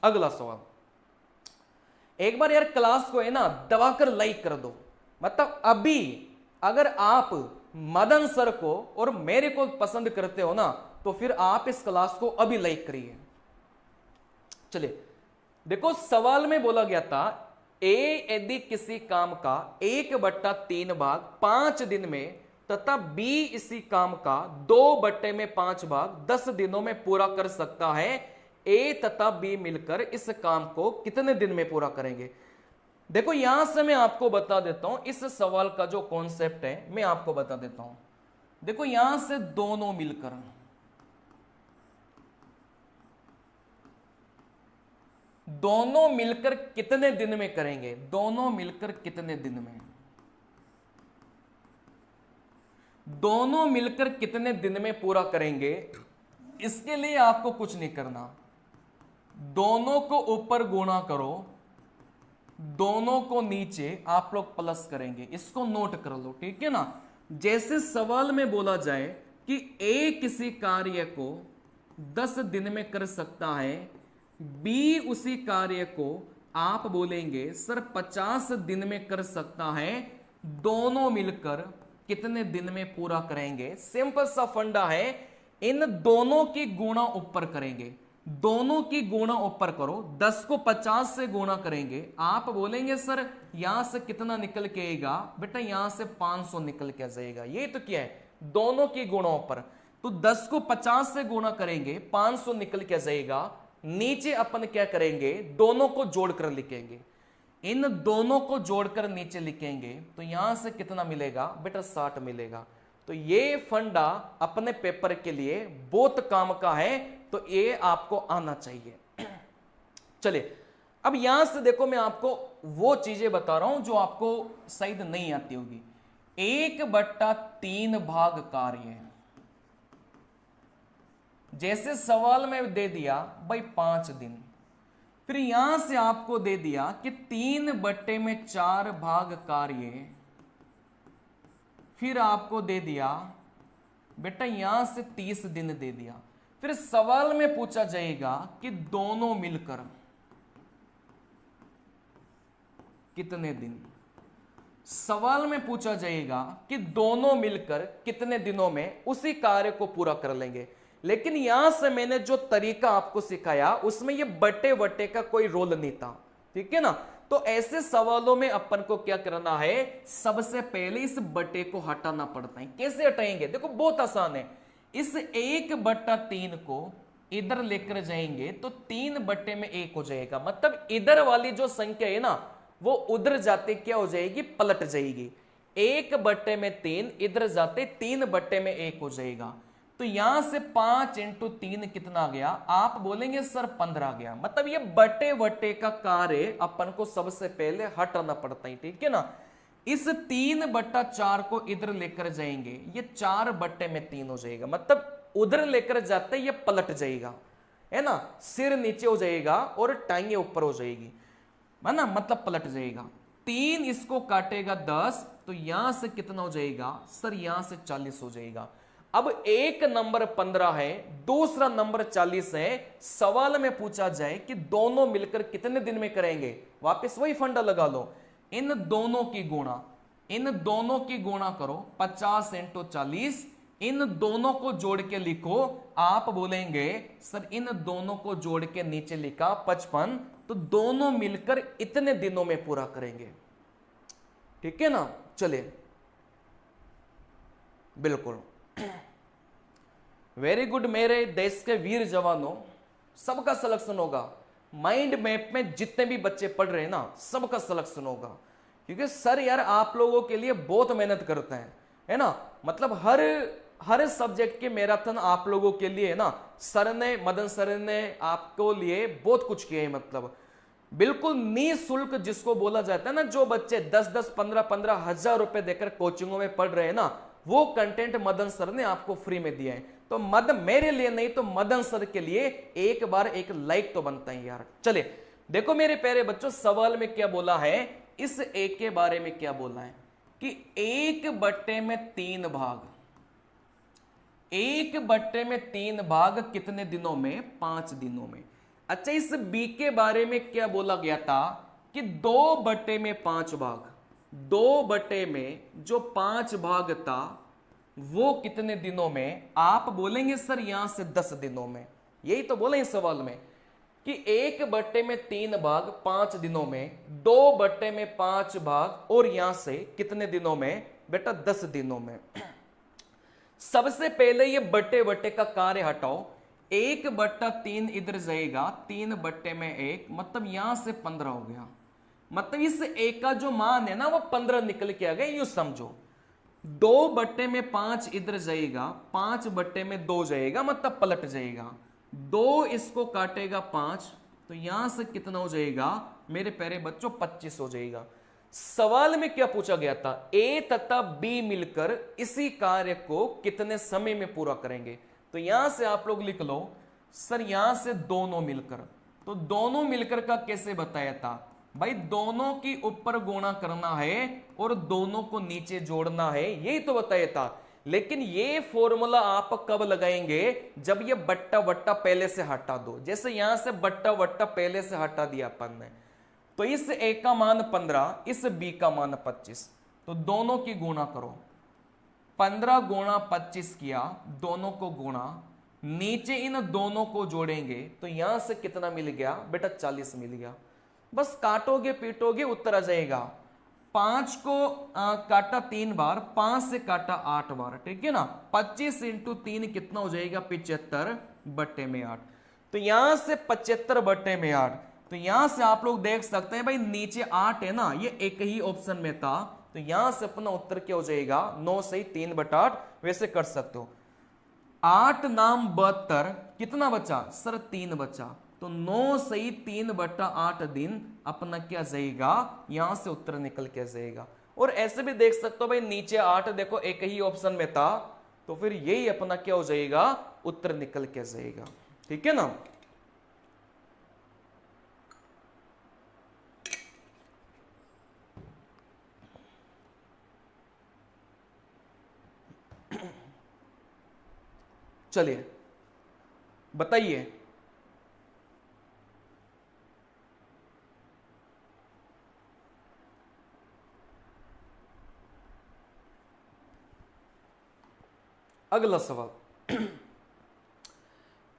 अगला सवाल, एक बार यार क्लास को है ना दबाकर लाइक कर दो। मतलब अभी अगर आप मदन सर को और मेरे को पसंद करते हो ना, तो फिर आप इस क्लास को अभी लाइक करिए। चलिए देखो, सवाल में बोला गया था ए यदि किसी काम का 1/3 भाग 5 दिन में तथा बी इसी काम का 2/5 भाग 10 दिनों में पूरा कर सकता है, ए तथा बी मिलकर इस काम को कितने दिन में पूरा करेंगे। देखो यहां से मैं आपको बता देता हूं इस सवाल का जो कॉन्सेप्ट है, मैं आपको बता देता हूं। देखो यहां से दोनों मिलकर कितने दिन में करेंगे, दोनों मिलकर कितने दिन में, दोनों मिलकर कितने दिन में पूरा करेंगे। इसके लिए आपको कुछ नहीं करना, दोनों को ऊपर गुणा करो, दोनों को नीचे आप लोग प्लस करेंगे। इसको नोट कर लो, ठीक है ना। जैसे सवाल में बोला जाए कि ए किसी कार्य को 10 दिन में कर सकता है, बी उसी कार्य को आप बोलेंगे सर 50 दिन में कर सकता है, दोनों मिलकर कितने दिन में पूरा करेंगे। सिंपल सा फंडा है, इन दोनों की गुणा ऊपर करेंगे, दोनों की गुणा ऊपर करो, 10 को 50 से गुणा करेंगे। आप बोलेंगे सर यहां से कितना निकल के आएगा, बेटा यहां से 500 निकल के आ जाएगा। ये तो क्या है, दोनों की गुणा ऊपर, तो 10 को 50 से गुणा करेंगे 500 निकल के आ जाएगा। नीचे अपन क्या करेंगे, दोनों को जोड़कर लिखेंगे, इन दोनों को जोड़कर नीचे लिखेंगे, तो यहां से कितना मिलेगा बेटा 60 मिलेगा। तो ये फंडा अपने पेपर के लिए बहुत काम का है, तो ये आपको आना चाहिए। चलिए अब यहां से देखो, मैं आपको वो चीजें बता रहा हूं जो आपको शायद नहीं आती होगी। 1/3 भाग कार्य, जैसे सवाल में दे दिया भाई 5 दिन, फिर यहां से आपको दे दिया कि 3/4 भाग कार्य, फिर आपको दे दिया बेटा यहां से 30 दिन दे दिया। फिर सवाल में पूछा जाएगा कि दोनों मिलकर कितने दिन, सवाल में पूछा जाएगा कि दोनों मिलकर कितने दिनों में उसी कार्य को पूरा कर लेंगे। लेकिन यहां से मैंने जो तरीका आपको सिखाया उसमें ये बटे बटे का कोई रोल नहीं था, ठीक है ना। तो ऐसे सवालों में अपन को क्या करना है, सबसे पहले इस बटे को हटाना पड़ता है। कैसे हटाएंगे, देखो बहुत आसान है। इस 1/3 को इधर लेकर जाएंगे तो 3/1 हो जाएगा। मतलब इधर वाली जो संख्या है ना, वो उधर जाते क्या हो जाएगी, पलट जाएगी। 1/3 इधर जाते 3/1 हो जाएगा। तो यहां से 5 × 3 कितना आ गया, आप बोलेंगे सर 15 आ गया। मतलब ये बटे बटे का कार्य अपन को सबसे पहले हटाना पड़ता है, ठीक है ना। इस 3/4 को इधर लेकर जाएंगे, ये 4/3 हो जाएगा। मतलब उधर लेकर जाते ये पलट जाएगा, है ना, सिर नीचे हो जाएगा और टांगे ऊपर हो जाएगी, है ना, मतलब पलट जाएगा। 3 इसको काटेगा 10, तो यहां से कितना हो जाएगा सर, यहां से 40 हो जाएगा। अब एक नंबर 15 है, दूसरा नंबर 40 है। सवाल में पूछा जाए कि दोनों मिलकर कितने दिन में करेंगे, वापस वही फंडा लगा लो, इन दोनों की गुणा, इन दोनों की गुणा करो 50 × 40, इन दोनों को जोड़ के लिखो। आप बोलेंगे सर इन दोनों को जोड़ के नीचे लिखा 55, तो दोनों मिलकर इतने दिनों में पूरा करेंगे, ठीक है ना। चलिए बिल्कुल वेरी गुड मेरे देश के वीर जवानों, सबका सिलेक्शन होगा। माइंड मैप में जितने भी बच्चे पढ़ रहे हैं ना, सबका सिलेक्शन होगा, क्योंकि सर यार आप लोगों के लिए बहुत मेहनत करते हैं, है ना। मतलब हर सब्जेक्ट के मैराथन आप लोगों के लिए है ना, सर ने, मदन सर ने आपको लिए बहुत कुछ किया है। मतलब बिल्कुल निःशुल्क जिसको बोला जाता है ना, जो बच्चे 10-10, 15-15 हजार रुपए देकर कोचिंगों में पढ़ रहे हैं ना, वो कंटेंट मदन सर ने आपको फ्री में दिया है। तो मेरे लिए नहीं तो मदन सर के लिए एक बार एक लाइक तो बनता है यार। चलिए देखो मेरे प्यारे बच्चों, सवाल में क्या बोला है, इस एक के बारे में क्या बोला है कि 1/3 भाग, 1/3 भाग कितने दिनों में, 5 दिनों में। अच्छा, इस बी के बारे में क्या बोला गया था कि 2/5 भाग, 2 में जो 5 भाग था वो कितने दिनों में? आप बोलेंगे सर यहां से 10 दिनों में। यही तो बोले इस सवाल में कि 1/3 भाग 5 दिनों में, 2/5 भाग और यहां से कितने दिनों में? बेटा 10 दिनों में। सबसे पहले ये बट्टे बट्टे का कार्य हटाओ। 1/3 इधर जाएगा, 3/1, मतलब यहां से 15 हो गया। मतलब इस एक का जो मान है ना वो 15 निकल के आ गया। यूं समझो, 2/5 इधर जाएगा, 5/2 जाएगा, मतलब पलट जाएगा। 2 इसको काटेगा 5, तो यहां से कितना हो जाएगा मेरे प्यारे बच्चों? 25 हो जाएगा। सवाल में क्या पूछा गया था? ए तथा बी मिलकर इसी कार्य को कितने समय में पूरा करेंगे? तो यहां से आप लोग लिख लो सर यहां से दोनों मिलकर। तो दोनों मिलकर का कैसे बताया था भाई? दोनों की ऊपर गुणा करना है और दोनों को नीचे जोड़ना है, यही तो बताया था। लेकिन ये फॉर्मूला आप कब लगाएंगे? जब ये बट्टा वट्टा पहले से हटा दो। जैसे यहां से बट्टा वट्टा पहले से हटा दिया अपन ने, तो इस ए का मान 15, इस बी का मान 25, तो दोनों की गुणा करो। 15 गुणा 25 किया, दोनों को गुणा, नीचे इन दोनों को जोड़ेंगे तो यहां से कितना मिल गया बेटा? 40 मिल गया। बस काटोगे पीटोगे उत्तर आ जाएगा। 5 को काटा 3 बार, 5 से काटा 8 बार, ठीक है ना। 25 × 3 कितना हो जाएगा? 75/8। तो यहां से 75/8, तो यहां से आप लोग देख सकते हैं भाई नीचे 8 है ना, ये एक ही ऑप्शन में था, तो यहां से अपना उत्तर क्या हो जाएगा? 9 सही 3/8। वैसे कर सकते हो। 8 नाम 72, कितना बचा सर? 3 बचा, तो 9 सही 3/8 दिन अपना क्या जाएगा? यहां से उत्तर निकल के जाएगा। और ऐसे भी देख सकते हो भाई नीचे 8 देखो एक ही ऑप्शन में था, तो फिर यही अपना क्या हो जाएगा? उत्तर निकल के जाएगा, ठीक है ना। चलिए बताइए, अगला सवाल।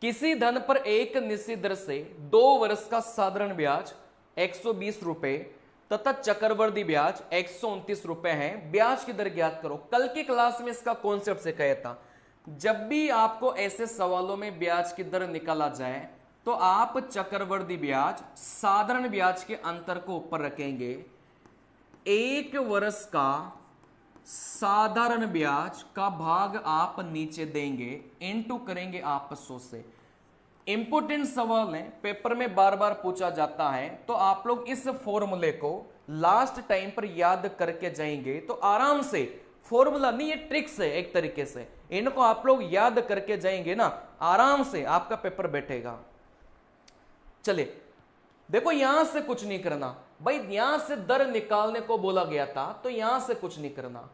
किसी धन पर एक निश्चित दर से 2 वर्ष का साधारण ब्याज 120 रुपए तथा चक्रवृद्धि ब्याज 129 रुपए है। ब्याज की दर ज्ञात करो। कल की क्लास में इसका कॉन्सेप्ट सिखाया था। जब भी आपको ऐसे सवालों में ब्याज की दर निकाला जाए तो आप चक्रवृद्धि ब्याज साधारण ब्याज के अंतर को ऊपर रखेंगे। 1 वर्ष का साधारण ब्याज का भाग आप नीचे देंगे, इनटू करेंगे आप 100 से। इंपोर्टेंट सवाल है, पेपर में बार बार पूछा जाता है, तो आप लोग इस फॉर्मूले को लास्ट टाइम पर याद करके जाएंगे तो आराम से, फॉर्मूला नहीं ये ट्रिक्स है एक तरीके से, इनको आप लोग याद करके जाएंगे ना, आराम से आपका पेपर बैठेगा। चलिए देखो, यहां से कुछ नहीं करना भाई, यहां से दर निकालने को बोला गया था तो यहां से कुछ नहीं करना।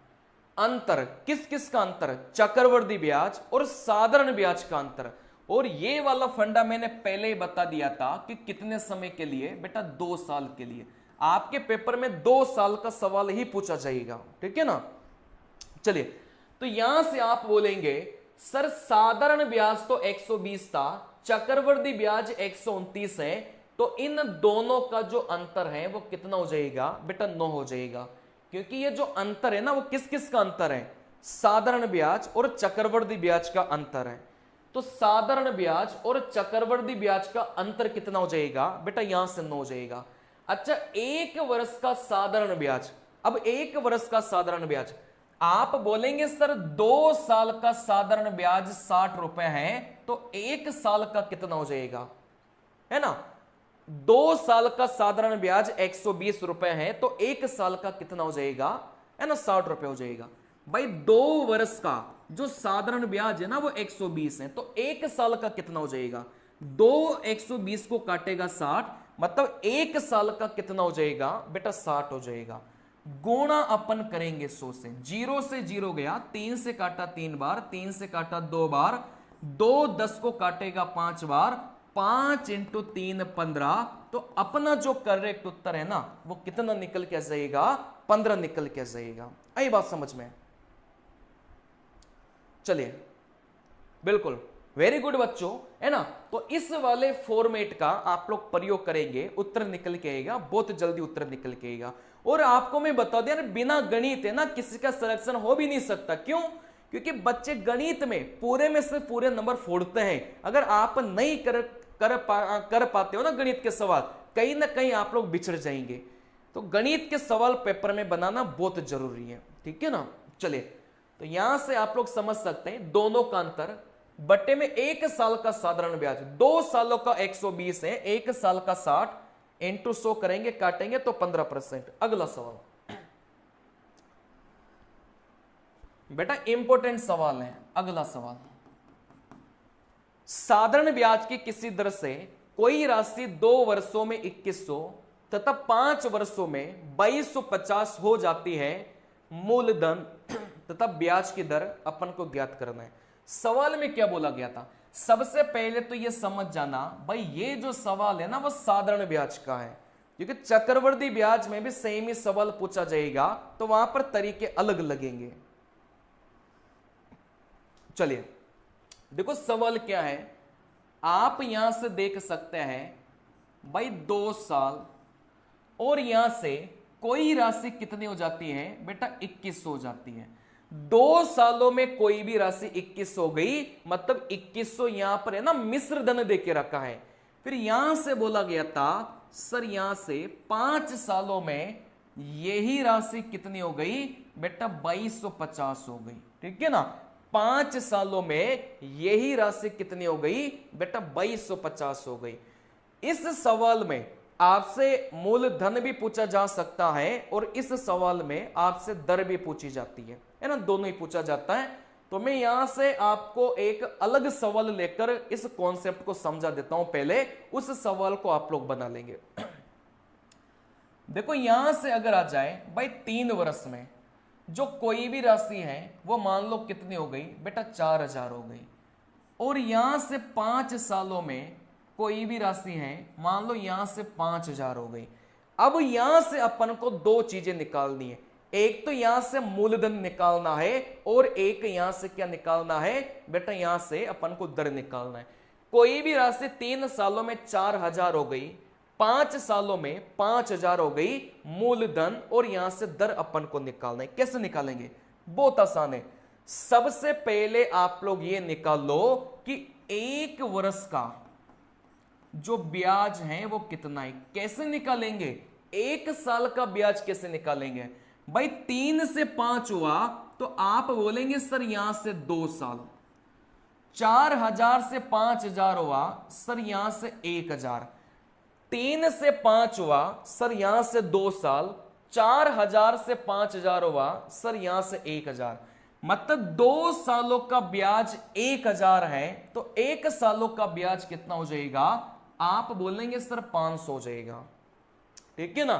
अंतर किस किस का अंतर? चक्रवृद्धि ब्याज और साधारण ब्याज का अंतर। और ये वाला फंडा मैंने पहले ही बता दिया था कि कितने समय के लिए बेटा? 2 साल के लिए। आपके पेपर में 2 साल का सवाल ही पूछा जाएगा, ठीक है ना। चलिए, तो यहां से आप बोलेंगे सर साधारण ब्याज तो 120 था, चक्रवृद्धि ब्याज 129 है, तो इन दोनों का जो अंतर है वो कितना हो जाएगा बेटा? 9 हो जाएगा। क्योंकि ये जो अंतर है ना वो किस किस का अंतर है? साधारण ब्याज और चक्रवृद्धि ब्याज का अंतर है। तो साधारण ब्याज और चक्रवृद्धि ब्याज का अंतर कितना हो जाएगा बेटा? यहां से 9 हो जाएगा। अच्छा, 1 वर्ष का साधारण ब्याज, अब 1 वर्ष का साधारण ब्याज आप बोलेंगे सर 2 साल का साधारण ब्याज 60 रुपए है, तो 1 साल का कितना हो जाएगा? है ना, 2 साल का साधारण ब्याज 120 रुपए है, तो 1 साल का कितना हो जाएगा? है ना, 60 रुपए हो जाएगा। भाई 2 वर्ष का जो साधारण ब्याज है ना वो 120 है, तो 1 साल का कितना हो जाएगा? 2 120 को काटेगा 60, मतलब 1 साल का कितना हो जाएगा बेटा? 60 हो जाएगा। गुणा अपन करेंगे 100 से, 0 से 0 गया, 3 से काटा 3 बार, 3 से काटा 2 बार, 2 10 को काटेगा 5 बार, 5 इंटू 3 15, तो अपना जो करेक्ट उत्तर है ना वो कितना निकल के जाएगा, 15 निकल के जाएगा। आई बात समझ में? चलिए, बिल्कुल वेरी गुड बच्चों, है ना। तो इस वाले फॉर्मेट का आप लोग प्रयोग करेंगे, उत्तर निकल के आएगा, बहुत जल्दी उत्तर निकल के आएगा। और आपको मैं बता दिया, बिना गणित है ना किसी का सिलेक्शन हो भी नहीं सकता। क्यों? क्योंकि बच्चे गणित में पूरे में से पूरे नंबर फोड़ते हैं। अगर आप नहीं कर पाते हो ना गणित के सवाल, कहीं ना कहीं आप लोग बिछड़ जाएंगे। तो गणित के सवाल पेपर में बनाना बहुत जरूरी है, ठीक है ना। चलिए, तो यहां से आप लोग समझ सकते हैं दोनों का अंतर। बट्टे में 1 साल का साधारण ब्याज, 2 सालों का 120 है, 1 साल का 60 इंटू 100 करेंगे, काटेंगे तो 15%। अगला सवाल बेटा इंपॉर्टेंट सवाल है। अगला सवाल, साधारण ब्याज की किसी दर से कोई राशि 2 वर्षों में 2100 तथा 5 वर्षों में 2250 हो जाती है। मूलधन तथा ब्याज की दर अपन को ज्ञात करना है। सवाल में क्या बोला गया था? सबसे पहले तो यह समझ जाना भाई, ये जो सवाल है ना वो साधारण ब्याज का है, क्योंकि चक्रवृद्धि ब्याज में भी सेम ही सवाल पूछा जाएगा, तो वहां पर तरीके अलग लगेंगे। चलिए देखो सवाल क्या है, आप यहां से देख सकते हैं भाई 2 साल, और यहां से कोई राशि कितनी हो जाती है बेटा, 21 हो जाती है। 2 सालों में कोई भी राशि 21 हो गई, मतलब 2100 यहां पर है ना मिश्र धन देके रखा है। फिर यहां से बोला गया था सर यहां से 5 सालों में यही राशि कितनी हो गई बेटा, 2250 हो गई, ठीक है ना। 5 सालों में यही राशि कितनी हो गई बेटा, 2250 हो गई। इस सवाल में आपसे मूलधन भी पूछा जा सकता है, और इस सवाल में आपसे दर भी पूछी जाती है ना, दोनों ही पूछा जाता है। तो मैं यहां से आपको एक अलग सवाल लेकर इस कॉन्सेप्ट को समझा देता हूं, पहले उस सवाल को आप लोग बना लेंगे। देखो यहां से अगर आ जाए भाई 3 वर्ष में जो कोई भी राशि है वो मान लो कितनी हो गई बेटा, 4000 हो गई। और यहां से 5 सालों में कोई भी राशि है, मान लो यहां से 5000 हो गई। अब यहां से अपन को 2 चीजें निकालनी है, एक तो यहां से मूलधन निकालना है, और एक यहां से क्या निकालना है बेटा, यहां से अपन को दर निकालना है। कोई भी राशि 3 सालों में 4000 हो गई, 5 सालों में 5000 हो गई मूलधन, और यहां से दर अपन को निकालना है। कैसे निकालेंगे? बहुत आसान है। सबसे पहले आप लोग ये निकाल लो कि 1 वर्ष का जो ब्याज है वो कितना है। कैसे निकालेंगे? 1 साल का ब्याज कैसे निकालेंगे भाई? 3 से 5 हुआ तो आप बोलेंगे सर यहां से 2 साल। 4000 से 5000 हुआ सर यहां से 1000। 3 से 5 हुआ सर यहां से 2 साल। 4000 से 5000 हुआ सर यहां से 1000। मतलब 2 सालों का ब्याज 1000 है, तो 1 सालों का ब्याज कितना हो जाएगा? आप बोलेंगे सर 500 हो जाएगा, ठीक है ना।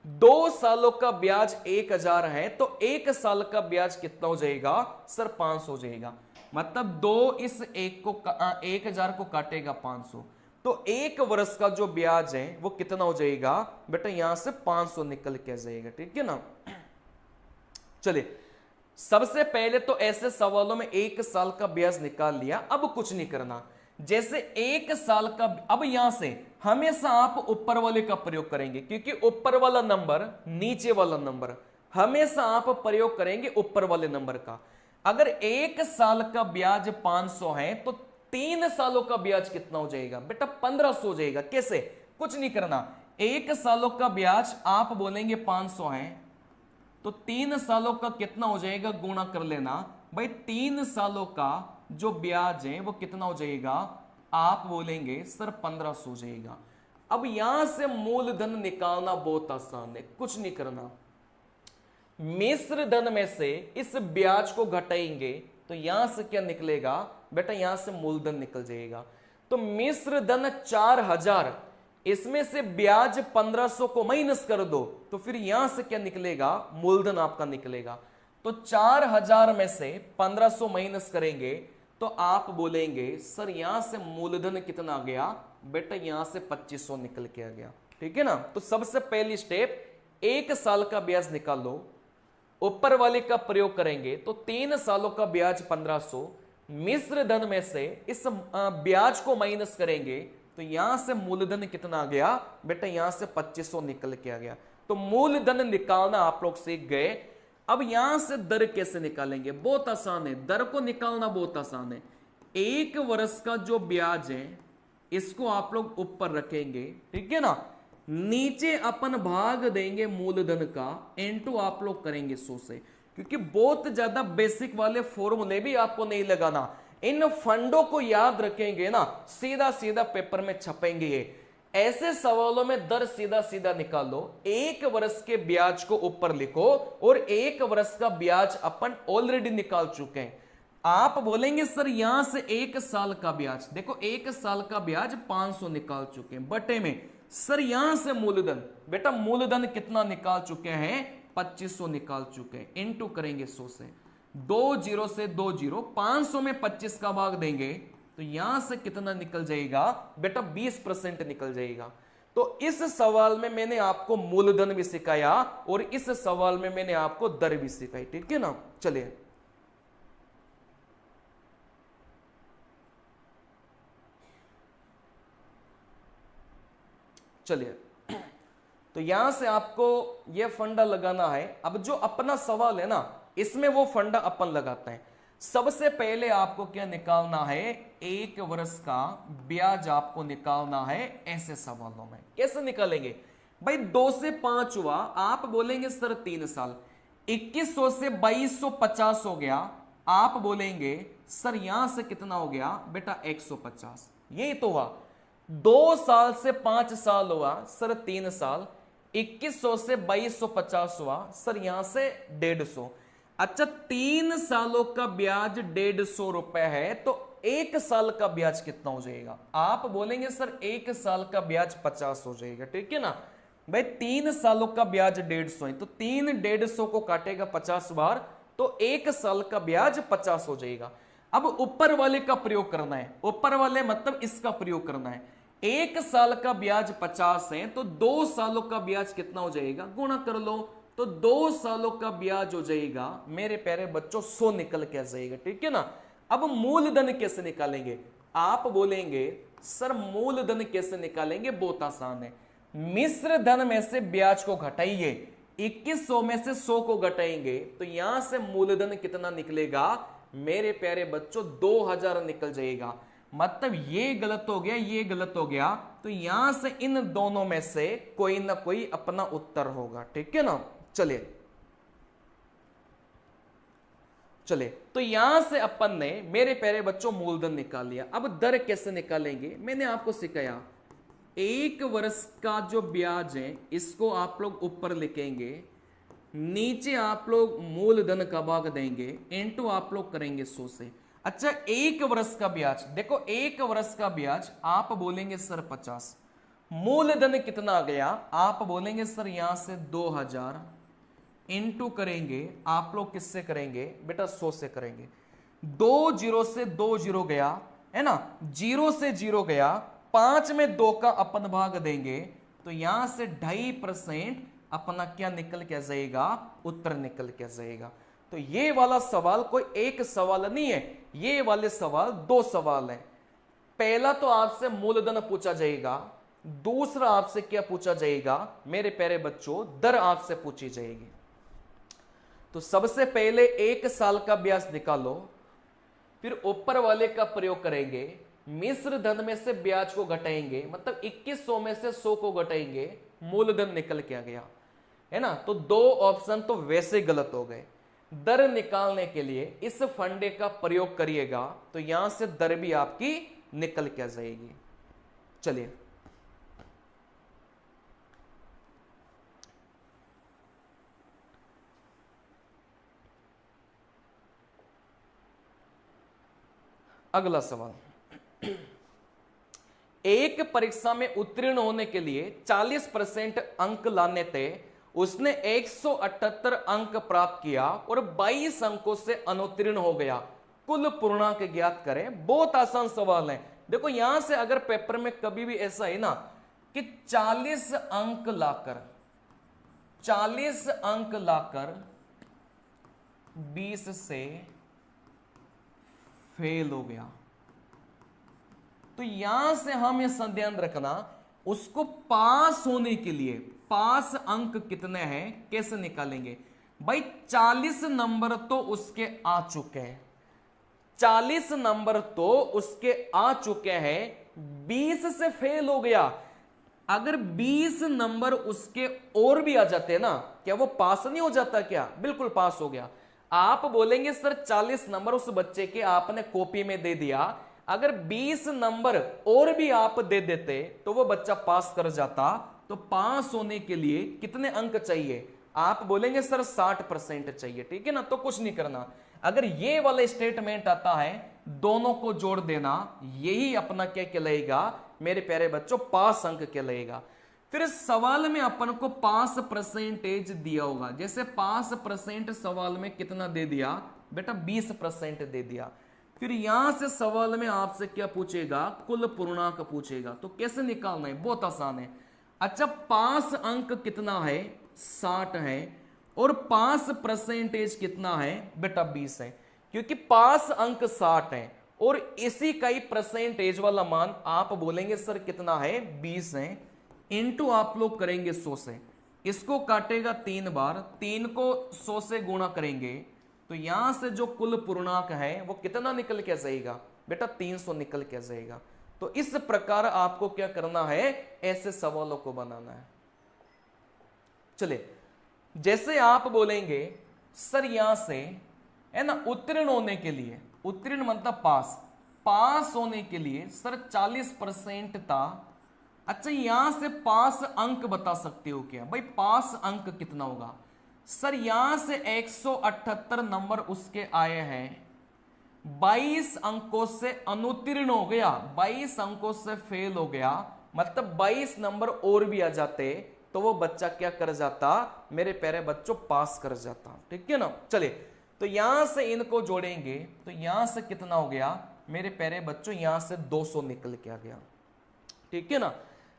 2 सालों का ब्याज 1000 है, तो 1 साल का ब्याज कितना हो जाएगा सर? 500 हो जाएगा। मतलब 2 इस 1 को 1000 को काटेगा 500, तो 1 वर्ष का जो ब्याज है वो कितना हो जाएगा बेटा? यहां से 500 निकल के जाएगा, ठीक है ना। चलिए सबसे पहले तो ऐसे सवालों में 1 साल का ब्याज निकाल लिया। अब कुछ नहीं करना, जैसे 1 साल का, अब यहां से हमेशा आप ऊपर वाले का प्रयोग करेंगे, क्योंकि ऊपर वाला नंबर नीचे वाला नंबर, हमेशा आप प्रयोग करेंगे ऊपर वाले नंबर का। अगर 1 साल का ब्याज 500 है, तो 3 सालों का ब्याज कितना हो जाएगा बेटा? 1500 हो जाएगा। कैसे? कुछ नहीं करना, 1 सालों का ब्याज आप बोलेंगे 500 है, तो 3 सालों का कितना हो जाएगा गुणा कर लेना भाई। 3 सालों का जो ब्याज है वो कितना हो जाएगा? आप बोलेंगे सर 1500 हो जाएगा। अब यहां से मूलधन निकालना बहुत आसान है, कुछ नहीं करना। मिश्र धन में से इस ब्याज को घटाएंगे तो यहां से क्या निकलेगा बेटा? यहां से मूलधन निकल जाएगा। तो मिश्र धन 4000, इसमें से ब्याज 1500 को माइनस कर दो, तो फिर यहां से क्या निकलेगा? मूलधन आपका निकलेगा। तो 4000 में से 1500 माइनस करेंगे तो तो आप बोलेंगे सर यहां से मूलधन कितना आ गया, बेटा यहां से 2500 निकल के आ गया। ठीक है ना। तो सबसे पहली स्टेप, 1 साल का ब्याज निकालो, ऊपर वाले का प्रयोग करेंगे तो 3 सालों का ब्याज 1500, मिश्र धन में से इस ब्याज को माइनस करेंगे तो यहां से मूलधन कितना आ गया, बेटा यहां से 2500 निकल के आ गया। तो मूलधन निकालना आप लोग सीख गए। अब यहां से दर कैसे निकालेंगे, बहुत आसान है, दर को निकालना बहुत आसान है। 1 वर्ष का जो ब्याज है इसको आप लोग ऊपर रखेंगे, ठीक है ना, नीचे अपन भाग देंगे मूलधन का, इनटू आप लोग करेंगे 100 से, क्योंकि बहुत ज्यादा बेसिक वाले फॉर्मूले भी आपको नहीं लगाना, इन फंडों को याद रखेंगे ना, सीधा सीधा पेपर में छपेंगे ये। ऐसे सवालों में दर सीधा सीधा निकालो, 1 वर्ष के ब्याज को ऊपर लिखो और 1 वर्ष का ब्याज अपन ऑलरेडी निकाल चुके हैं। आप बोलेंगे सर यहां से 1 साल का ब्याज, देखो 1 साल का ब्याज 500 निकाल चुके हैं, बटे में सर यहां से मूलधन, बेटा मूलधन कितना निकाल चुके हैं, 2500 निकाल चुके हैं, इनटू करेंगे 100 से, 2 जीरो से 2 जीरो, 500 में 25 का भाग देंगे तो यहां से कितना निकल जाएगा, बेटा 20% निकल जाएगा। तो इस सवाल में मैंने आपको मूलधन भी सिखाया और इस सवाल में मैंने आपको दर भी सिखाई, ठीक है ना। चलिए चलिए तो यहां से आपको यह फंडा लगाना है। अब जो अपना सवाल है ना, इसमें वो फंडा अपन लगाते हैं। सबसे पहले आपको क्या निकालना है, 1 वर्ष का ब्याज आपको निकालना है। ऐसे सवालों में कैसे निकालेंगे भाई, 2 से 5 हुआ, आप बोलेंगे सर 3 साल, 2100 से 2250 हो गया, आप बोलेंगे सर यहां से कितना हो गया, बेटा 150, यही तो हुआ। 2 साल से 5 साल हुआ सर 3 साल, 2100 से 2250 हुआ सर यहां से 150। अच्छा 3 सालों का ब्याज 150 रुपए है, तो 1 साल का ब्याज कितना हो जाएगा, आप बोलेंगे सर 1 साल का ब्याज 50 हो जाएगा, ठीक है ना भाई। 3 सालों का ब्याज 150 है, तो 3 150 को काटेगा 50 बार, तो 1 साल का ब्याज 50 हो जाएगा। अब ऊपर वाले का प्रयोग करना है, ऊपर वाले मतलब इसका प्रयोग करना है। 1 साल का ब्याज 50 है, तो 2 सालों का ब्याज कितना हो जाएगा, गुणा कर लो, तो 2 सालों का ब्याज हो जाएगा मेरे प्यारे बच्चों 100 निकल के आ जाएगा, ठीक है ना। अब मूलधन कैसे निकालेंगे, आप बोलेंगे सर मूलधन कैसे निकालेंगे, बहुत आसान है। मिश्र धन में से ब्याज को घटाइए, 2100 में से 100 को घटाएंगे तो यहां से मूलधन कितना निकलेगा मेरे प्यारे बच्चों, 2000 निकल जाएगा। मतलब ये गलत हो गया, ये गलत हो गया, तो यहां से इन दोनों में से कोई ना कोई अपना उत्तर होगा, ठीक है ना। चलिए चलिए, तो यहां से अपन ने मेरे प्यारे बच्चों मूलधन निकाल लिया। अब दर कैसे निकालेंगे, मैंने आपको सिखाया। 1 वर्ष का जो ब्याज है इसको आप लोग ऊपर लिखेंगे, नीचे आप लोग मूलधन का भाग देंगे, इनटू आप लोग करेंगे 100 से। अच्छा 1 वर्ष का ब्याज, देखो 1 वर्ष का ब्याज आप बोलेंगे सर 50, मूलधन कितना आ गया, आप बोलेंगे सर यहां से 2000, इनटू करेंगे आप लोग किससे करेंगे, बेटा 100 से करेंगे। 2 जीरो से 2 जीरो गया है ना, 0 से 0 गया, 5 में 2 का अपन भाग देंगे तो यहां से 2.5% अपना क्या निकल के जाएगा, उत्तर निकल के जाएगा। तो ये वाला सवाल कोई एक सवाल नहीं है, ये वाले सवाल 2 सवाल है। पहला तो आपसे मूलधन पूछा जाएगा, दूसरा आपसे क्या पूछा जाएगा मेरे प्यारे बच्चों, दर आपसे पूछी जाएगी। तो सबसे पहले 1 साल का ब्याज निकालो, फिर ऊपर वाले का प्रयोग करेंगे, मिश्र धन में से ब्याज को घटाएंगे, मतलब 2100 में से 100 को घटाएंगे, मूलधन निकल के आ गया है ना। तो 2 ऑप्शन तो वैसे गलत हो गए। दर निकालने के लिए इस फंडे का प्रयोग करिएगा तो यहां से दर भी आपकी निकल के आ जाएगी। चलिए अगला सवाल। एक परीक्षा में उत्तीर्ण होने के लिए 40% अंक लाने थे, उसने 178 अंक प्राप्त किया और 22 अंकों से अनुत्तीर्ण हो गया। कुल पूर्णांक ज्ञात करें। बहुत आसान सवाल है। देखो यहां से अगर पेपर में कभी भी ऐसा है ना कि 40 अंक लाकर 20 से फेल हो गया, तो यहां से हम ये ध्यान रखना, उसको पास होने के लिए पास अंक कितने हैं कैसे निकालेंगे भाई। 40 नंबर तो उसके आ चुके हैं, 40 नंबर तो उसके आ चुके हैं, 20 से फेल हो गया। अगर 20 नंबर उसके और भी आ जाते हैं ना, क्या वो पास नहीं हो जाता? क्या बिल्कुल पास हो गया। आप बोलेंगे सर 40 नंबर उस बच्चे के आपने कॉपी में दे दिया, अगर 20 नंबर और भी आप दे देते तो वो बच्चा पास कर जाता। तो पास होने के लिए कितने अंक चाहिए? आप बोलेंगे सर 60% चाहिए, ठीक है ना। तो कुछ नहीं करना, अगर ये वाला स्टेटमेंट आता है दोनों को जोड़ देना, यही अपना क्या कहलाएगा मेरे प्यारे बच्चों? पास अंक कहलाएगा। फिर सवाल में अपन को पास परसेंटेज दिया होगा, जैसे पास परसेंट सवाल में कितना दे दिया बेटा? 20% दे दिया। फिर यहां से सवाल में आपसे क्या पूछेगा? कुल पूर्णांक पूछेगा। तो कैसे निकालना है? बहुत आसान है। अच्छा, पास अंक कितना है? 60 है, और पास परसेंटेज कितना है बेटा? 20 है। क्योंकि पास अंक 60 है और इसी का ही परसेंटेज वाला मान आप बोलेंगे सर कितना है? 20 है। इनटू आप लोग करेंगे 100 से, इसको काटेगा 3 बार, 3 को 100 से गुणा करेंगे तो यहां से जो कुल पूर्णांक है वो कितना निकल के जाएगा बेटा? 300 निकल के जाएगा। तो इस प्रकार आपको क्या करना है? ऐसे सवालों को बनाना है। चलिए, जैसे आप बोलेंगे सर यहां से है ना उत्तीर्ण होने के लिए, उत्तीर्ण मतलब पास, पास होने के लिए सर 40% था। अच्छा, यहां से पास अंक बता सकते हो क्या भाई? पास अंक कितना होगा? सर यहां से 178 नंबर उसके आए हैं, 22 अंकों से अनुत्तीर्ण हो गया, 22 अंकों से फेल हो गया, मतलब 22 नंबर और भी आ जाते तो वो बच्चा क्या कर जाता मेरे प्यारे बच्चों? पास कर जाता, ठीक है ना। चलिए, तो यहां से इनको जोड़ेंगे तो यहां से कितना हो गया मेरे प्यारे बच्चों? यहां से 200 निकल के आ गया, ठीक है ना।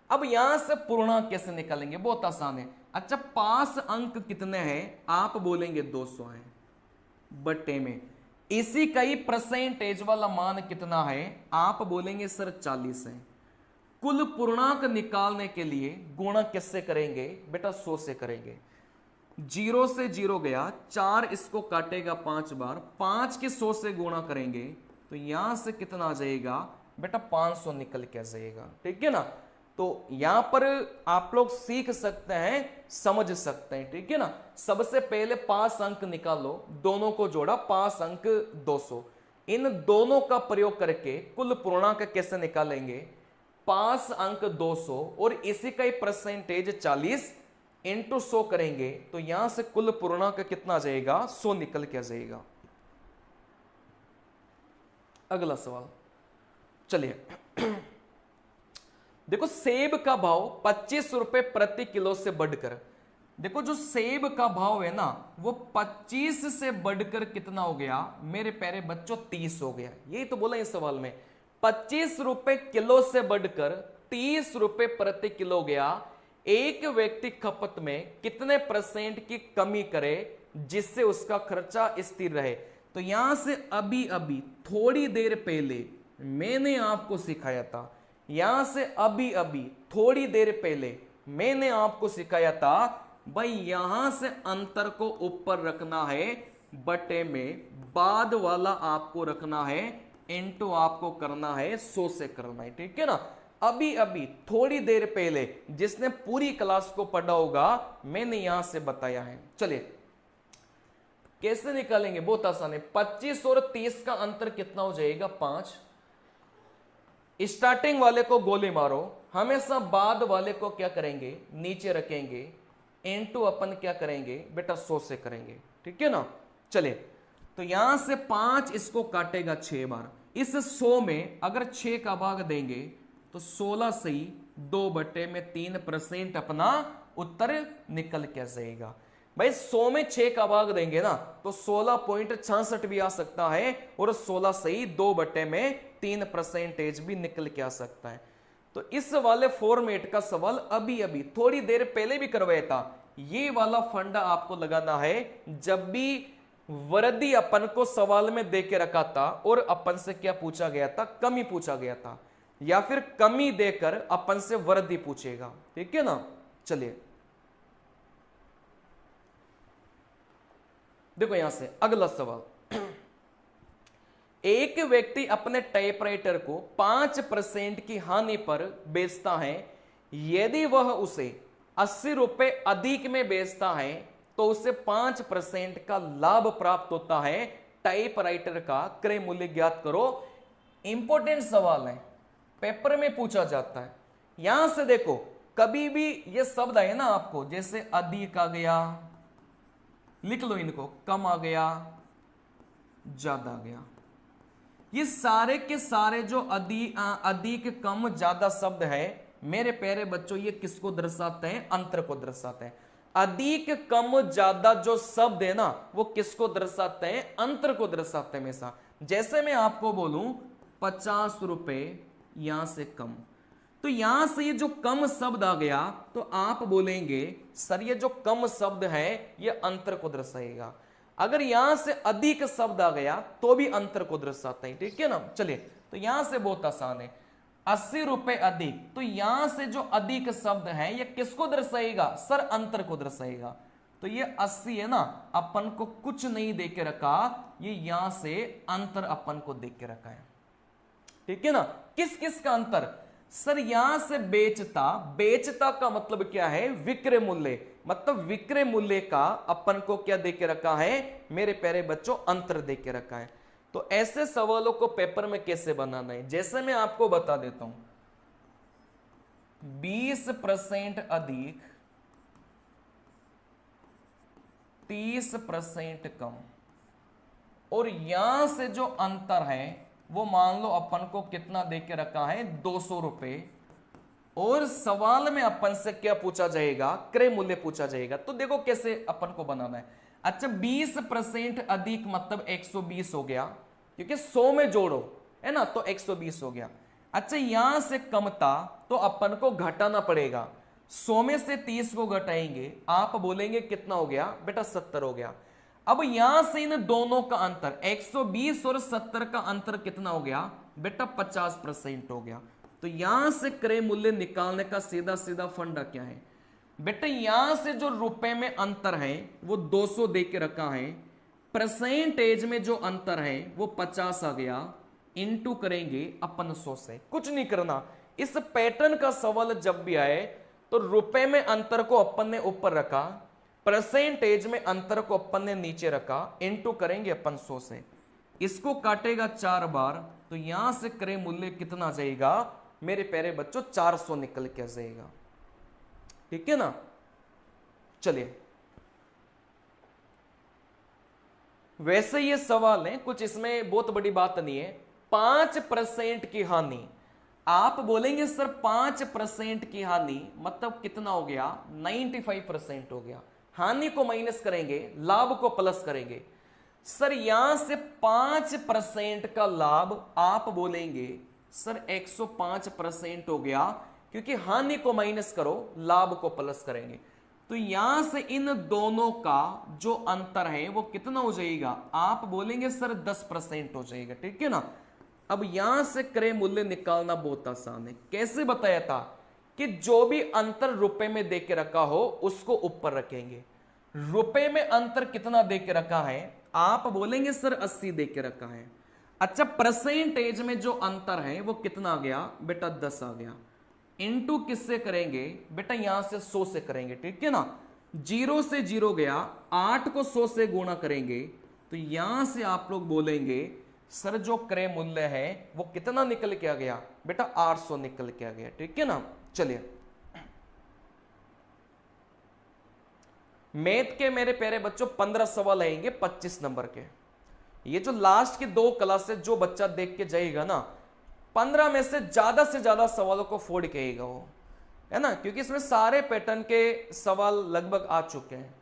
अब यहां से पूर्णांक कैसे निकालेंगे? बहुत आसान है। अच्छा, पास अंक कितने हैं? आप बोलेंगे 200 है, बट्टे में इसी का ही परसेंटेज वाला मान कितना है? आप बोलेंगे सर 40 है। कुल पूर्णांक निकालने के लिए गुणा किससे करेंगे बेटा? 100 से करेंगे। 0 से 0 गया, 4 इसको काटेगा 5 बार, 5 के 100 से गुणा करेंगे तो यहां से कितना आ जाएगा बेटा? 500 निकल के आ जाएगा, ठीक है ना। तो यहां पर आप लोग सीख सकते हैं, समझ सकते हैं, ठीक है ना। सबसे पहले पास अंक निकालो, दोनों को जोड़ा, पास अंक 200। इन दोनों का प्रयोग करके कुल पूर्णांक कैसे निकालेंगे? पास अंक 200 और इसी का ही परसेंटेज 40 इंटू 100 करेंगे तो यहां से कुल पूर्णांक कितना आ जाएगा? 100 निकल के आ जाएगा। अगला सवाल, चलिए देखो, सेब का भाव 25 रुपए प्रति किलो से बढ़कर, देखो जो सेब का भाव है ना वो 25 से बढ़कर कितना हो गया मेरे प्यारे बच्चों? 30 हो गया। यही तो बोला इस सवाल में, 25 रुपए किलो से बढ़कर 30 रुपए प्रति किलो गया। एक व्यक्ति खपत में कितने परसेंट की कमी करे जिससे उसका खर्चा स्थिर रहे? तो यहां से अभी अभी थोड़ी देर पहले मैंने आपको सिखाया था, यहां से अभी अभी थोड़ी देर पहले मैंने आपको सिखाया था भाई, यहां से अंतर को ऊपर रखना है बटे में, बाद वाला आपको रखना है इनटू आपको करना है 100 से करना है, ठीक है ना। अभी अभी थोड़ी देर पहले जिसने पूरी क्लास को पढ़ा होगा मैंने यहां से बताया है। चलिए कैसे निकालेंगे? बहुत आसान है। 25 और 30 का अंतर कितना हो जाएगा? 5। स्टार्टिंग वाले को गोली मारो, हमेशा बाद वाले को क्या करेंगे? नीचे रखेंगे, इनटू अपन क्या करेंगे बेटा? 100 से करेंगे, ठीक है ना। चलिए, तो यहां से 5 इसको काटेगा 6 बार, इस 100 में अगर 6 का भाग देंगे तो 16 से ही 2/3% अपना उत्तर निकल के जाएगा। भाई 100 में 6 का भाग देंगे ना तो 16.66 भी आ सकता है और 16 सही 2/3% भी निकल के आ सकता है। तो इस वाले फॉर्मेट का सवाल अभी अभी थोड़ी देर पहले भी करवाया था। ये वाला फंडा आपको लगाना है जब भी वर्दी अपन को सवाल में दे के रखा था और अपन से क्या पूछा गया था, कमी पूछा गया था, या फिर कमी देकर अपन से वर्दी पूछेगा, ठीक है ना। चलिए देखो यहां से अगला सवाल। एक व्यक्ति अपने टाइपराइटर को 5% की हानि पर बेचता है। यदि वह उसे 80 रुपए अधिक में बेचता है तो उसे 5% का लाभ प्राप्त होता है। टाइपराइटर का क्रय मूल्य ज्ञात करो। इंपॉर्टेंट सवाल है, पेपर में पूछा जाता है। यहां से देखो कभी भी ये शब्द है ना आपको, जैसे अधिक आ गया, लिख लो इनको, कम आ गया, ज्यादा आ गया, ये सारे के सारे जो अधिक कम ज्यादा शब्द है मेरे प्यारे बच्चों, ये किसको दर्शाते हैं, अंतर को दर्शाते हैं। अधिक कम ज्यादा जो शब्द है ना वो किसको दर्शाते हैं, अंतर को दर्शाते हैं हमेशा। जैसे मैं आपको बोलूं 50 रुपए यहां से कम, तो यहां से ये जो कम शब्द आ गया तो आप बोलेंगे सर ये जो कम शब्द है ये अंतर को दर्शाएगा। अगर यहां से अधिक शब्द आ गया तो भी अंतर को दर्शाता है, ठीक है ना। चलिए तो यहां से बहुत आसान है, 80 रुपए अधिक, तो यहां से जो अधिक शब्द है ये किसको दर्शाएगा, सर अंतर को दर्शाएगा। तो ये 80 है ना, अपन को कुछ नहीं दे के रखा, ये यहां से अंतर अपन को देख के रखा है, ठीक है ना। किस किस का अंतर, सर यहां से बेचता, बेचता का मतलब क्या है, विक्रय मूल्य, मतलब विक्रय मूल्य का अपन को क्या दे के रखा है मेरे प्यारे बच्चों, अंतर दे के रखा है। तो ऐसे सवालों को पेपर में कैसे बनाना है, जैसे मैं आपको बता देता हूं 20% अधिक 30% कम, और यहां से जो अंतर है वो मान लो अपन को कितना दे के रखा है 200 रुपए, और सवाल में अपन से क्या पूछा जाएगा, क्रय मूल्य पूछा जाएगा। तो देखो कैसे अपन को बनाना है। अच्छा 20% अधिक मतलब 120 हो गया, क्योंकि 100 में जोड़ो है ना तो 120 हो गया। अच्छा यहां से कम था तो अपन को घटाना पड़ेगा, 100 में से 30 को घटाएंगे, आप बोलेंगे कितना हो गया बेटा 70 हो गया। अब यहां से इन दोनों का अंतर 120 और 70 का अंतर कितना हो गया बेटा 50% हो गया। तो यहां से क्रय मूल्य निकालने का सीधा सीधा फंडा क्या है बेटा, यहां से जो रुपए में अंतर है वो 200 दे के रखा है, परसेंटेज में जो अंतर है वो 50 आ गया, इनटू करेंगे अपन 100 से। कुछ नहीं करना, इस पैटर्न का सवाल जब भी आए तो रुपए में अंतर को अपन ने ऊपर रखा, परसेंटेज में अंतर को अपन ने नीचे रखा, इनटू करेंगे अपन 100 से। इसको काटेगा 4 बार तो यहां से क्रय मूल्य कितना जाएगा मेरे प्यारे बच्चों 400 निकल के जाएगा, ठीक है ना। चलिए वैसे ये सवाल है, कुछ इसमें बहुत बड़ी बात नहीं है। 5% की हानि, आप बोलेंगे सर 5% की हानि मतलब कितना हो गया 95% हो गया। हानि को माइनस करेंगे, लाभ को प्लस करेंगे। सर यहां से 5% का लाभ आप बोलेंगे सर 105% हो गया, क्योंकि हानि को माइनस करो लाभ को प्लस करेंगे। तो यहां से इन दोनों का जो अंतर है वो कितना हो जाएगा, आप बोलेंगे सर 10% हो जाएगा, ठीक है ना। अब यहां से क्रय मूल्य निकालना बहुत आसान है। कैसे बताया था कि जो भी अंतर रुपए में दे के रखा हो उसको ऊपर रखेंगे। रुपए में अंतर कितना दे के रखा है, आप बोलेंगे सर 80 दे के रखा है। अच्छा परसेंटेज में जो अंतर है वो कितना आ गया बेटा 10 आ गया, इनटू किससे करेंगे बेटा यहां से 100 से करेंगे, ठीक है ना। 0 से 0 गया, 8 को 100 से गुणा करेंगे तो यहां से आप लोग बोलेंगे सर जो क्रय मूल्य है वो कितना निकल के आ गया बेटा 800 निकल के आ गया, ठीक है ना। चलिए मैथ के मेरे प्यारे बच्चों 15 सवाल आएंगे 25 नंबर के। ये जो लास्ट की 2 क्लासेस जो बच्चा देख के जाएगा ना 15 में से ज्यादा सवालों को फोड़ के आएगा वो, है ना, क्योंकि इसमें सारे पैटर्न के सवाल लगभग आ चुके हैं।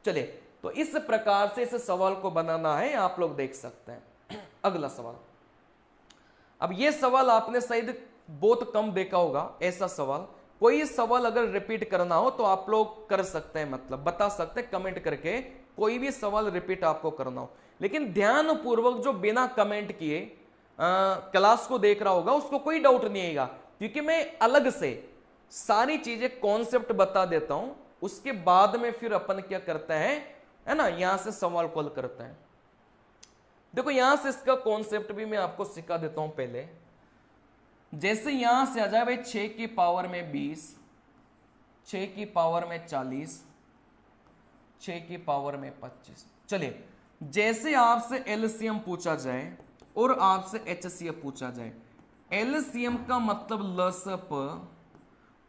चलिए, तो इस प्रकार से इस सवाल को बनाना है, आप लोग देख सकते हैं। अगला सवाल, अब ये सवाल आपने शायद बहुत कम देखा होगा ऐसा सवाल। कोई सवाल अगर रिपीट करना हो तो आप लोग कर सकते हैं, मतलब बता सकते हैं कमेंट करके, कोई भी सवाल रिपीट आपको करना हो। लेकिन ध्यान पूर्वक जो बिना कमेंट किए क्लास को देख रहा होगा उसको कोई डाउट नहीं आएगा, क्योंकि मैं अलग से सारी चीजें कॉन्सेप्ट बता देता हूं, उसके बाद में फिर अपन क्या करते हैं, है ना, यहां से सवाल कॉल करते हैं। देखो यहां से इसका कॉन्सेप्ट भी मैं आपको सिखा देता हूं पहले। जैसे यहां से आ जाए भाई 6 की पावर में 20, 6 की पावर में 40, 6 की पावर में 25। चलिए, जैसे आपसे एलसीएम पूछा जाए और आपसे एचसीएफ पूछा जाए, एलसीएम का मतलब लसप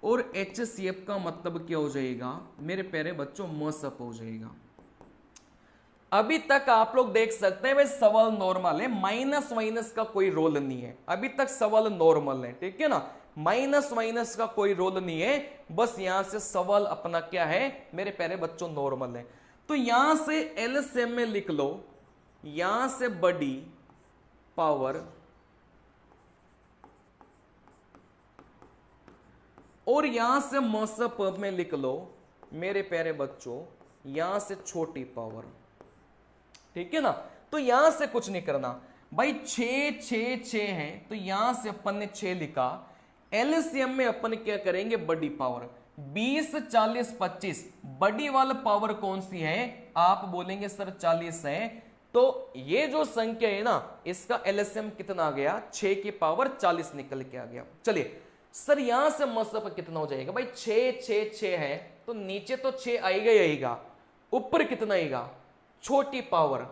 और एचसीएफ का मतलब क्या हो जाएगा मेरे प्यारे बच्चों, मसप हो जाएगा। अभी तक आप लोग देख सकते हैं भाई सवाल नॉर्मल है, माइनस माइनस का कोई रोल नहीं है, अभी तक सवाल नॉर्मल है, ठीक है ना, माइनस माइनस का कोई रोल नहीं है, बस यहां से सवाल अपना क्या है मेरे प्यारे बच्चों, नॉर्मल है। तो यहां से एलसीएम में लिख लो, यहां से बड़ी पावर और यहां से मसप में लिख लो मेरे प्यारे बच्चों, यहां से छोटी पावर, ठीक है ना। तो यहां से कुछ नहीं करना भाई, 6 6 6 है तो यहां से अपन ने 6 लिखा। एलसीएम में अपन क्या करेंगे, बड़ी पावर 20 40 25, बड़ी वाला पावर कौन सी है, आप बोलेंगे सर 40 है, तो ये जो संख्या है ना इसका एलसीएम कितना आ गया, 6 की पावर 40 निकल के आ गया। चलिए सर यहां से मसप कितना हो जाएगा, भाई 6 6 6 है तो नीचे तो 6 आएगा ही आएगा, ऊपर कितना आएगा, छोटी पावर।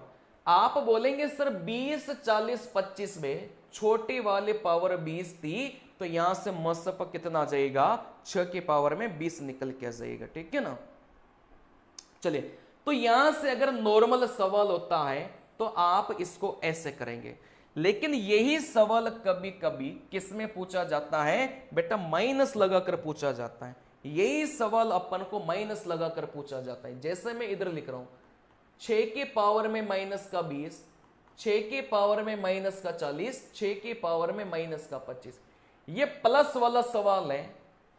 आप बोलेंगे सर 20 40 25 में छोटी वाली पावर 20 थी, तो यहां से मसप कितना आ जाएगा, 6 की पावर में 20 निकल के आ जाएगा, ठीक है ना। चलिए, तो यहां से अगर नॉर्मल सवाल होता है तो आप इसको ऐसे करेंगे, लेकिन यही सवाल कभी कभी किस में पूछा जाता है बेटा, माइनस लगाकर पूछा जाता है। यही सवाल अपन को माइनस लगाकर पूछा जाता है, जैसे मैं इधर लिख रहा हूं 6 की पावर में माइनस का 20, 6 की पावर में माइनस का 40, 6 की पावर में माइनस का 25। ये प्लस वाला सवाल है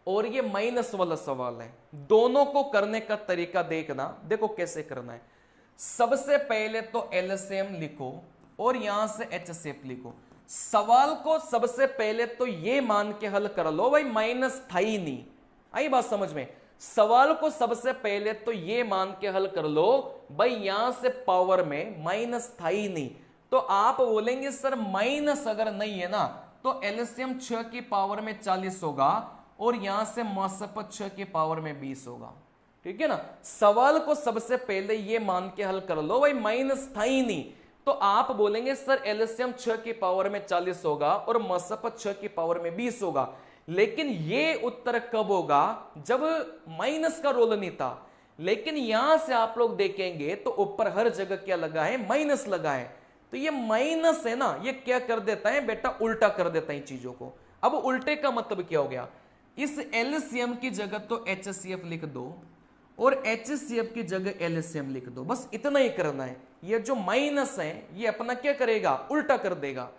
और ये माइनस वाला सवाल है, दोनों को करने का तरीका देखना। देखो कैसे करना है, सबसे पहले तो एलसीएम लिखो और यहां से एचसीएफ लिखो। सवाल को सबसे पहले तो ये मान के हल कर लो भाई माइनस था ही नहीं, आई बात समझ में। सवाल को सबसे पहले तो ये मान के हल कर लो भाई यहां से पावर में माइनस था ही नहीं, तो आप बोलेंगे सर माइनस अगर नहीं है ना तो एलसीएम 6 की पावर में 40 होगा और यहां से मसप 6 की पावर में 20 होगा, ठीक है ना। सवाल को सबसे पहले ये मान के हल कर लो भाई माइनस था ही नहीं, तो आप बोलेंगे सर एलसीएम 6 की पावर में 40 होगा और मसप 6 की पावर में 20 होगा। लेकिन ये उत्तर कब होगा, जब माइनस का रोल नहीं था। लेकिन यहां से आप लोग देखेंगे तो ऊपर हर जगह क्या लगा है, माइनस लगा है, तो ये माइनस है ना, ये क्या कर देता है बेटा, उल्टा कर देता है चीजों को। अब उल्टे का मतलब क्या हो गया, इस एलसीएम की जगह तो एचसीएफ लिख दो और एचसीएफ की जगह एलसीएम लिख दो, बस इतना ही करना है। ये जो माइनस है ये अपना क्या करेगा, उल्टा कर देगा।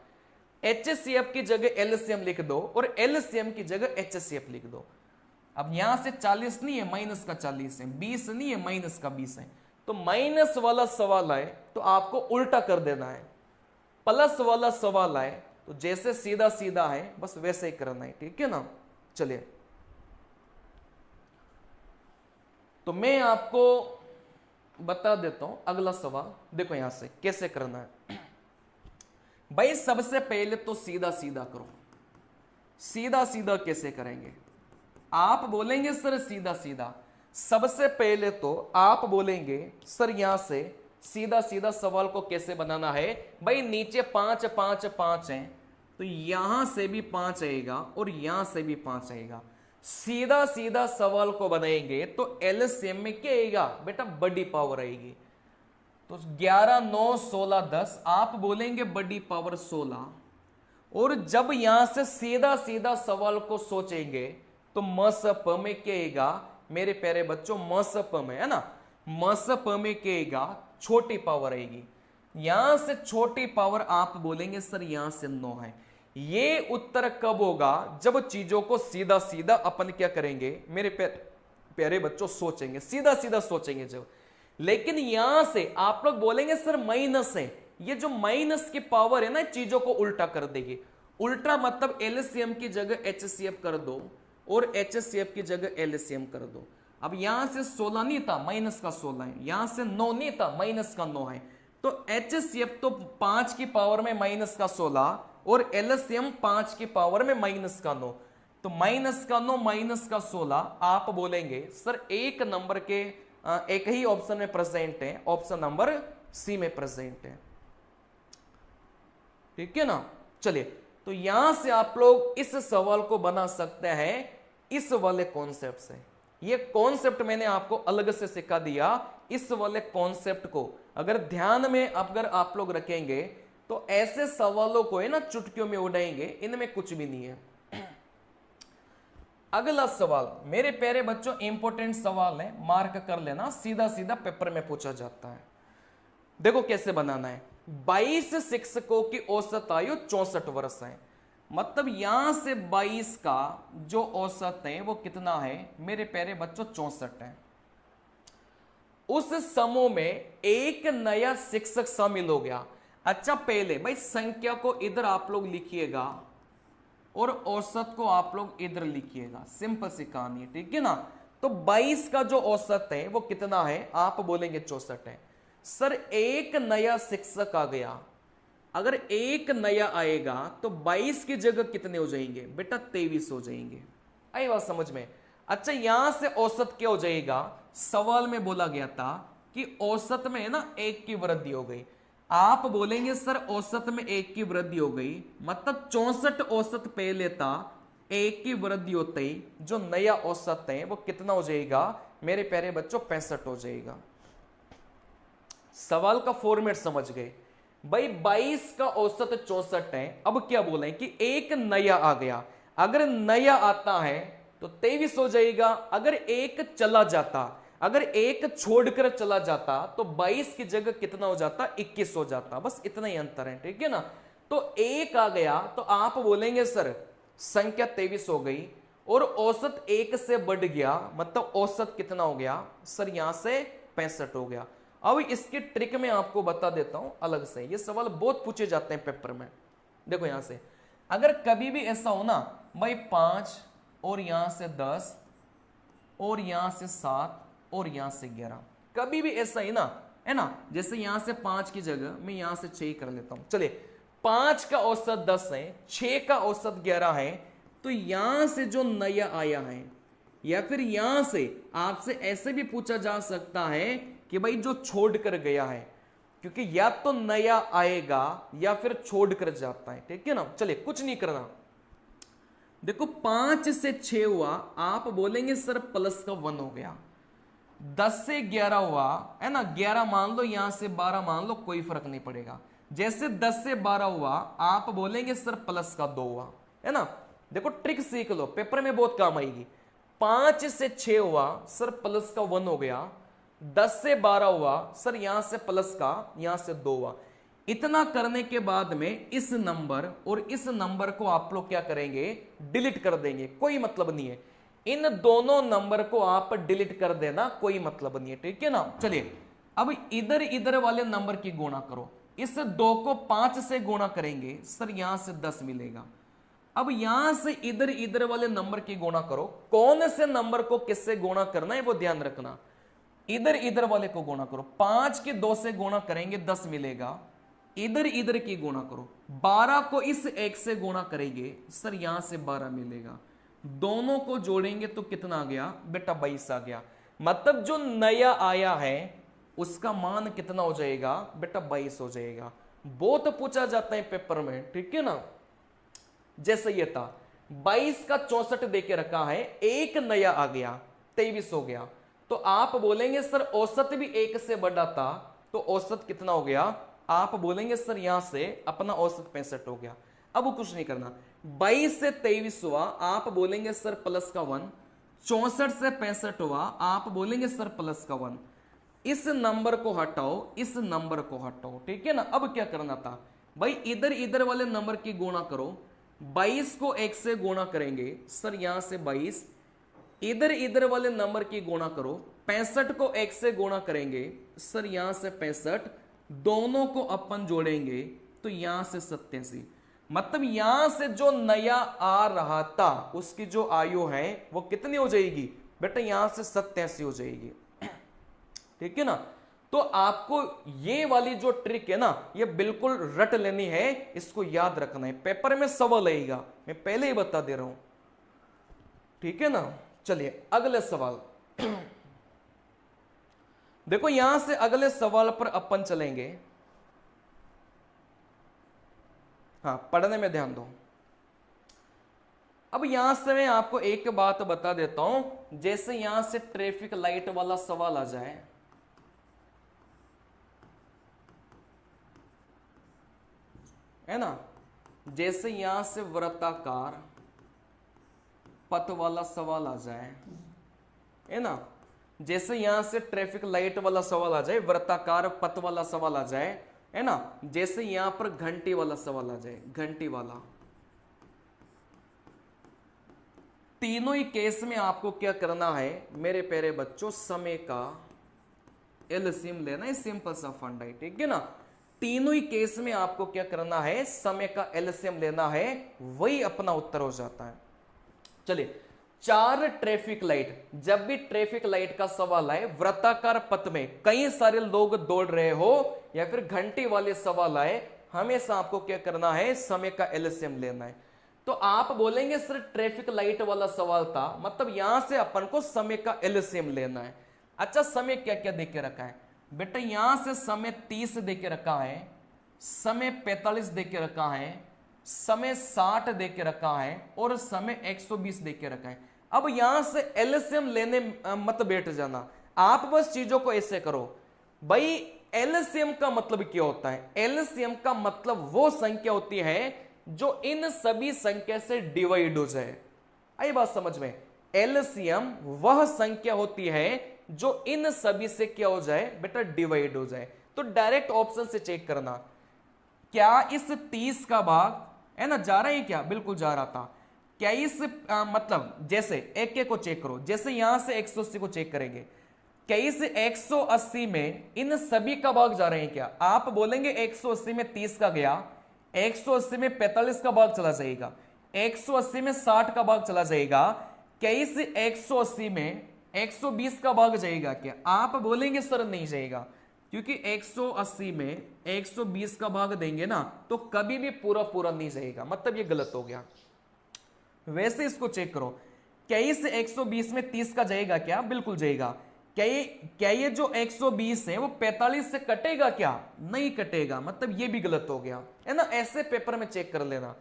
एचसीएफ की जगह एलसीएम लिख दो और एलसीएम की जगह एचसीएफ लिख दो। अब यहां से 40 नहीं है, माइनस का 40 है, 20 नहीं है, माइनस का 20 है, तो माइनस वाला सवाल आए तो आपको उल्टा कर देना है। प्लस वाला सवाल आए तो जैसे सीधा सीधा है बस वैसे ही करना है, ठीक है ना। चलिए, तो मैं आपको बता देता हूं अगला सवाल। देखो यहां से कैसे करना है भाई, सबसे पहले तो सीधा सीधा करो। सीधा सीधा कैसे करेंगे, आप बोलेंगे सर सीधा सीधा, सबसे पहले तो आप बोलेंगे सर यहां से सीधा सीधा सवाल को कैसे बनाना है। भाई नीचे 5 5 5 है तो यहां से भी 5 आएगा और यहां से भी 5 आएगा। सीधा सीधा सवाल को बनाएंगे तो एलसीएम में क्या आएगा बेटा, बड़ी पावर आएगी। तो 11 9 16 10, आप बोलेंगे बड़ी पावर 16। और जब यहां से सीधा सीधा सवाल को सोचेंगे तो मसप में क्या आएगा मेरे प्यारे बच्चों, मसप में, है ना। म से प में केगा छोटी पावर आएगी, यहां से छोटी पावर आप बोलेंगे सर यहां से 9 है। ये उत्तर कब होगा? जब चीजों को सीधा सीधा अपन क्या करेंगे मेरे प्यारे बच्चों, सोचेंगे, सीधा सीधा सोचेंगे जब। लेकिन यहां से आप लोग बोलेंगे सर माइनस है, ये जो माइनस की पावर है ना चीजों को उल्टा कर देगी। उल्टा मतलब एलसीएम की जगह एचसीएफ कर दो और एचसीएफ की जगह एलसीएम कर दो। अब यहां से 16 नहीं था, माइनस का 16 है, यहां से 9 नहीं था, माइनस का 9 है। तो एचसीएफ तो 5 की पावर में माइनस का 16 और एलसीएम 5 की पावर में माइनस का 9। तो माइनस का 9 माइनस का 16 आप बोलेंगे सर एक नंबर के एक ही ऑप्शन में प्रेजेंट है, ऑप्शन नंबर सी में प्रेजेंट है। ठीक है ना? चलिए, तो यहां से आप लोग इस सवाल को बना सकते हैं इस वाले कॉन्सेप्ट से। ये कॉन्सेप्ट मैंने आपको अलग से सिखा दिया। इस वाले कॉन्सेप्ट को अगर ध्यान में अगर आप लोग रखेंगे तो ऐसे सवालों को है ना चुटकियों में उड़ाएंगे, इनमें कुछ भी नहीं है। अगला सवाल मेरे प्यारे बच्चों इंपॉर्टेंट सवाल है, मार्क कर लेना, सीधा सीधा पेपर में पूछा जाता है। देखो कैसे बनाना है। 22 शिक्षकों की औसत आयु 64 वर्ष है, मतलब यहां से 22 का जो औसत है वो कितना है मेरे प्यारे बच्चों? 64 है। उस समूह में एक नया शिक्षक शामिल हो गया। अच्छा, पहले भाई संख्या को इधर आप लोग लिखिएगा और औसत को आप लोग इधर लिखिएगा, सिंपल सी कहानी है। ठीक है ना? तो 22 का जो औसत है वो कितना है? आप बोलेंगे 64 है। सर एक नया शिक्षक आ गया, अगर एक नया आएगा तो 22 की जगह कितने हो जाएंगे बेटा? 23 हो जाएंगे। आई बात समझ में? अच्छा, यहां से औसत क्या हो जाएगा? सवाल में बोला गया था कि औसत में है ना 1 की वृद्धि हो गई। आप बोलेंगे सर औसत में 1 की वृद्धि हो गई, मतलब 64 औसत पहले था, 1 की वृद्धि होते ही जो नया औसत है वो कितना हो जाएगा मेरे प्यारे बच्चों? 65 हो जाएगा। सवाल का फॉर्मेट समझ गए भाई? 22 का औसत 64 है। अब क्या बोले कि एक नया आ गया, अगर नया आता है तो 23 हो जाएगा। अगर एक चला जाता, अगर एक छोड़कर चला जाता तो 22 की जगह कितना हो जाता? 21 हो जाता। बस इतना ही अंतर है। ठीक है ना? तो एक आ गया तो आप बोलेंगे सर संख्या 23 हो गई और औसत 1 से बढ़ गया, मतलब औसत कितना हो गया सर? यहां से 65 हो गया। अब इसकी ट्रिक मैं आपको बता देता हूं अलग से, ये सवाल बहुत पूछे जाते हैं पेपर में। देखो यहां से अगर कभी भी ऐसा हो ना भाई 5 और यहां से 10 और यहां से 7 और यहां से 11, कभी भी ऐसा ही ना है ना, जैसे यहां से 5 की जगह मैं यहां से 6 कर लेता हूं। चलिए, 5 का औसत 10 है, 6 का औसत 11 है, तो यहां से जो नया आया है, या फिर यहां से आपसे ऐसे भी पूछा जा सकता है कि भाई जो छोड़कर गया है, क्योंकि या तो नया आएगा या फिर छोड़कर जाता है। ठीक है ना? चलिए, कुछ नहीं करना। देखो 5 से 6 हुआ, आप बोलेंगे सर प्लस का 1 हो गया। 10 से 11 हुआ है ना, 11 मान लो, यहां से 12 मान लो, कोई फर्क नहीं पड़ेगा। जैसे 10 से 12 हुआ, आप बोलेंगे सर प्लस का 2 हुआ, है ना? देखो ट्रिक सीख लो, पेपर में बहुत काम आएगी। 5 से 6 हुआ सर प्लस का 1 हो गया। 10 से 12 हुआ सर यहां से प्लस का, यहां से 2 हुआ। इतना करने के बाद में इस नंबर और इस नंबर को आप लोग क्या करेंगे? डिलीट कर देंगे, कोई मतलब नहीं है। इन दोनों नंबर को आप डिलीट कर देना, कोई मतलब नहीं है। ठीक है ना? चलिए, अब इधर इधर वाले नंबर की गुणा करो। इस 2 को 5 से गुणा करेंगे सर यहां से 10 मिलेगा। अब यहां से इधर इधर वाले नंबर की गुणा करो। कौन से नंबर को किससे गुणा करना है वो ध्यान रखना। इधर इधर वाले को गुणा करो, 5 के 2 से गुणा करेंगे 10 मिलेगा। इधर इधर की गुणा करो, 12 को इस 1 से गुणा करेंगे सर यहां से 12 मिलेगा। दोनों को जोड़ेंगे तो कितना आ गया बेटा? 22 आ गया। मतलब जो नया आया है उसका मान कितना हो जाएगा बेटा? 22 हो जाएगा। बहुत पूछा जाता है पेपर में। ठीक है ना? जैसे ये था 22 का 64 देके रखा है, एक नया आ गया 23 हो गया, तो आप बोलेंगे सर औसत भी 1 से बड़ा था, तो औसत कितना हो गया? आप बोलेंगे सर यहां से अपना औसत 65 हो गया। अब कुछ नहीं करना, 22 से 23 हुआ, आप बोलेंगे सर प्लस का 1। 64 से 65 हुआ, आप बोलेंगे सर प्लस का 1। इस नंबर को हटाओ, इस नंबर को हटाओ, ठीक है ना। अब क्या करना था भाई, इधर इधर वाले नंबर की गुणा करो। 22 को 1 से गुणा करेंगे सर, यहां से 22, इधर इधर वाले नंबर की गुणा करो। 65 को 1 से गुणा करेंगे सर, यहां से 65, दोनों को अपन जोड़ेंगे तो यहां से 87। मतलब यहां से जो नया आ रहा था उसकी जो आयु है वो कितनी हो जाएगी बेटा, यहां से 87 हो जाएगी, ठीक है ना। तो आपको ये वाली जो ट्रिक है ना, ये बिल्कुल रट लेनी है, इसको याद रखना है, पेपर में सवाल आएगा, मैं पहले ही बता दे रहा हूं, ठीक है ना। चलिए अगले सवाल देखो, यहां से अगले सवाल पर अपन चलेंगे। हाँ, पढ़ने में ध्यान दो। अब यहां से मैं आपको एक बात बता देता हूं, जैसे यहां से ट्रैफिक लाइट वाला सवाल आ जाए, है ना, जैसे यहां से वृत्ताकार पथ वाला सवाल आ जाए, है ना, जैसे यहां से ट्रैफिक लाइट वाला सवाल आ जाए, वृत्ताकार पथ वाला सवाल आ जाए, है ना, जैसे यहां पर घंटी वाला सवाल आ जाए, घंटी वाला, तीनों ही केस में आपको क्या करना है मेरे प्यारे बच्चों, समय का एलसीएम लेना है, सिंपल सा फंडा है, ठीक है ना। तीनों ही केस में आपको क्या करना है, समय का एलसीएम लेना है, वही अपना उत्तर हो जाता है। चलिए, 4 ट्रैफिक लाइट, जब भी ट्रैफिक लाइट का सवाल आए, वृत्ताकार पथ में कई सारे लोग दौड़ रहे हो, या फिर घंटी वाले सवाल आए, हमेशा आपको क्या करना है, समय का एलसीएम लेना है। तो आप बोलेंगे सर ट्रैफिक लाइट वाला सवाल था, मतलब यहां से अपन को समय का एलसीएम लेना है। अच्छा, समय क्या क्या देके रखा है बेटा, यहां से समय 30 देके रखा है, समय 45 देके रखा है, समय 60 देके रखा है, और समय 120 देके रखा है। अब यहां से एलसीएम लेने मत बैठ जाना, आप बस चीजों को ऐसे करो भाई। एलसीएम का मतलब क्या होता है, एलसीएम का मतलब वो संख्या होती है जो इन सभी संख्या से डिवाइड हो जाए। आई बात समझ में, एलसीएम वह संख्या होती है जो इन सभी से क्या हो जाए बेटा, डिवाइड हो जाए। तो डायरेक्ट ऑप्शन से चेक करना, क्या इस 30 का भाग, है ना, जा रहा है क्या, बिल्कुल जा रहा था। क्या इस मतलब जैसे एक एक को चेक करो, जैसे यहां से 180 को चेक करेंगे, क्या इस 180 में इन सभी का भाग जा रहे हैं क्या, आप बोलेंगे 180 में 30 का गया, 180 में 45 का भाग चला जाएगा, 180 में 60 का भाग चला जाएगा, क्या इस 180 में 120 का भाग जाएगा क्या, आप बोलेंगे सर नहीं जाएगा, क्योंकि 180 में 120 का भाग देंगे ना तो कभी भी पूरा पूरा नहीं जाएगा, मतलब ये गलत हो गया। वैसे इसको चेक करो, क्या इस 120 में 30 का जाएगा क्या, बिल्कुल जाएगा। क्या ये जो 120 है वो 45 से कटेगा क्या, नहीं कटेगा, मतलब ये भी गलत हो गया, है ना। ऐसे पेपर में चेक कर लेना,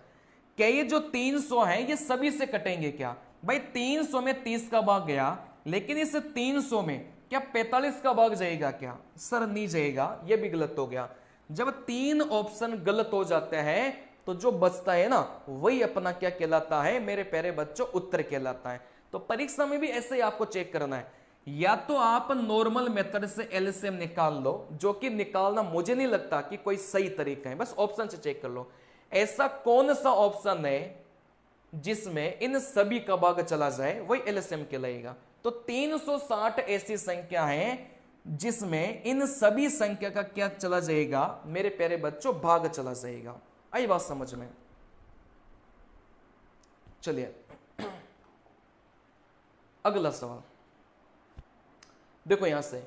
क्या ये जो 300 है ये सभी से कटेंगे क्या, भाई 300 में 30 का भाग गया, लेकिन इस 300 में क्या 45 का भाग जाएगा क्या, सर नहीं जाएगा, ये भी गलत हो गया। जब 3 ऑप्शन गलत हो जाते हैं तो जो बचता है ना वही अपना क्या कहलाता है मेरे प्यारे बच्चों, उत्तर कहलाता है। तो परीक्षा में भी ऐसे ही आपको चेक करना है, या तो आप नॉर्मल मेथड से एलसीएम निकाल लो, जो कि निकालना मुझे नहीं लगता कि कोई सही तरीका है, बस ऑप्शन से चेक कर लो ऐसा कौन सा ऑप्शन है जिसमें इन सभी का भाग चला जाए, वही एलसीएम कहलाएगा। तो 360 ऐसी संख्या है जिसमें इन सभी संख्या का क्या चला जाएगा मेरे प्यारे बच्चों, भाग चला जाएगा। आई बात समझ में। चलिए अगला सवाल देखो, यहां से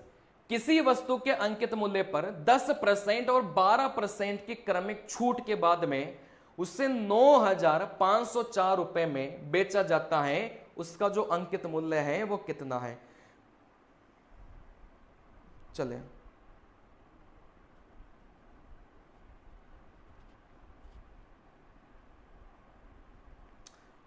किसी वस्तु के अंकित मूल्य पर 10% और 12% की क्रमिक छूट के बाद में उसे 9,504 रुपए में बेचा जाता है, उसका जो अंकित मूल्य है वो कितना है। चलिए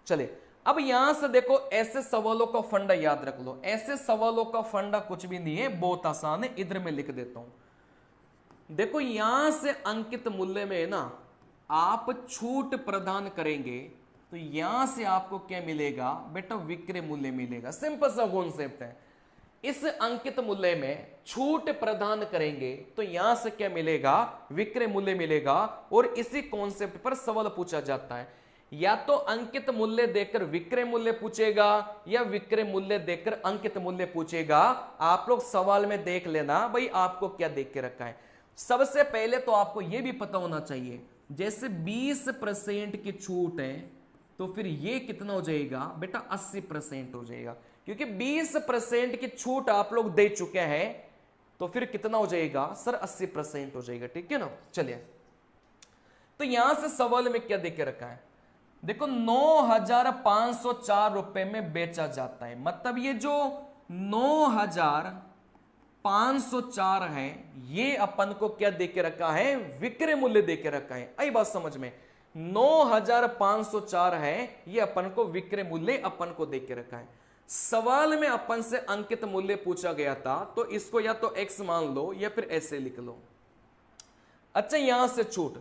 चलिए अब यहां से देखो, ऐसे सवालों का फंडा याद रख लो, ऐसे सवालों का फंडा कुछ भी नहीं है, बहुत आसान है, इधर मैं लिख देता हूं। देखो यहां से अंकित मूल्य में ना आप छूट प्रदान करेंगे तो यहां से आपको क्या मिलेगा बेटा, विक्रय मूल्य मिलेगा। सिंपल सा कॉन्सेप्ट है, इस अंकित मूल्य में छूट प्रदान करेंगे तो यहां से क्या मिलेगा, विक्रय मूल्य मिलेगा। और इसी कॉन्सेप्ट पर सवाल पूछा जाता है, या तो अंकित मूल्य देकर विक्रय मूल्य पूछेगा या विक्रय मूल्य देकर अंकित मूल्य पूछेगा। आप लोग सवाल में देख लेना भाई आपको क्या देख के रखा है। सबसे पहले तो आपको यह भी पता होना चाहिए, जैसे 20% की छूट है तो फिर ये कितना हो जाएगा बेटा, 80% हो जाएगा, क्योंकि 20% की छूट आप लोग दे चुके हैं तो फिर कितना हो जाएगा सर, 80% हो जाएगा। ठीक है ना। चलिए, तो यहां से सवाल में क्या देके रखा है, देखो 9,504 रुपए में बेचा जाता है, मतलब ये जो 9,504 है ये अपन को क्या देके रखा है, विक्रय मूल्य देके रखा है। आई बात समझ में, 9,504 है ये अपन को विक्रय मूल्य अपन को देके रखा है। सवाल में अपन से अंकित मूल्य पूछा गया था तो इसको या तो x मान लो या फिर ऐसे लिख लो। अच्छा, यहां से छूट,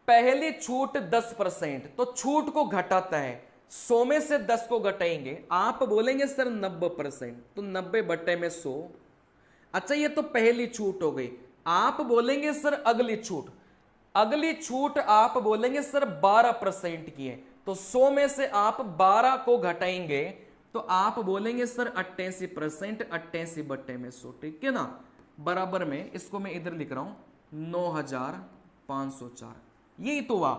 पहली छूट 10%, तो छूट को घटाता है, 100 में से 10 को घटाएंगे, आप बोलेंगे सर 90%, तो 90 बटे में 100। अच्छा, ये तो पहली छूट हो गई। आप बोलेंगे सर अगली छूट, अगली छूट आप बोलेंगे सर 12% की है, तो 100 में से आप 12 को घटाएंगे तो आप बोलेंगे सर 88%, 88 बटे में 100। ठीक है ना, बराबर में इसको मैं इधर लिख रहा हूं 9,504। यही तो हुआ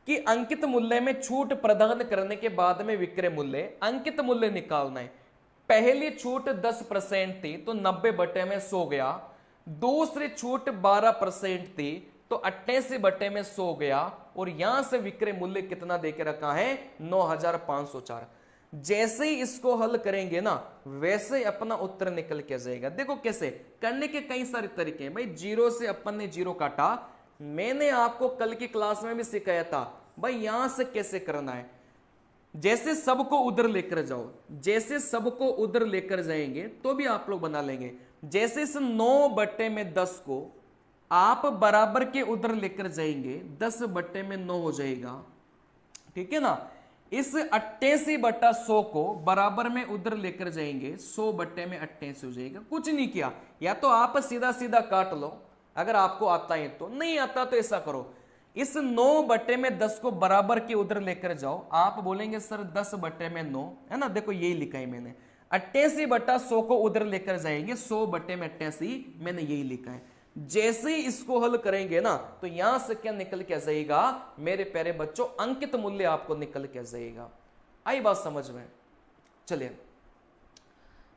कि अंकित मूल्य में छूट प्रदान करने के बाद में विक्रय मूल्य, अंकित मूल्य निकालना है। पहली छूट 10% थी तो 90 बटे में 100 गया, दूसरी छूट 12% थी तो 88 बटे में 100 गया, और यहां से विक्रय मूल्य कितना देके रखा है, 9,504। जैसे ही इसको हल करेंगे ना वैसे ही अपना उत्तर निकल के जाएगा। देखो कैसे करने के कई सारे तरीके हैं भाई। जीरो से अपन ने जीरो काटा, मैंने आपको कल की क्लास में भी सिखाया था भाई यहां से कैसे करना है। जैसे सबको उधर लेकर जाओ, जैसे सबको उधर लेकर जाएंगे तो भी आप लोग बना लेंगे। जैसे इस 9 बटे में 10 को आप बराबर के उधर लेकर जाएंगे, 10 बटे में 9 हो जाएगा। ठीक है ना। इस 88 बटा 100 को बराबर में उधर लेकर जाएंगे, 100 बटे में 88 हो जाएगा। कुछ नहीं किया, या तो आप सीधा सीधा काट लो अगर आपको आता है, तो नहीं आता तो ऐसा करो, इस 9 बटे में 10 को बराबर के उधर लेकर जाओ। आप बोलेंगे सर 10 बटे में 9 है ना, देखो यही लिखा है मैंने। 88 बटा 100 को उधर लेकर जाएंगे, 100 बटे में 88, मैंने यही लिखा है। जैसे ही इसको हल करेंगे ना तो यहां से क्या निकल के जाएगा मेरे प्यारे बच्चों, अंकित मूल्य आपको निकल के जाएगा। आई बात समझ में। चलिए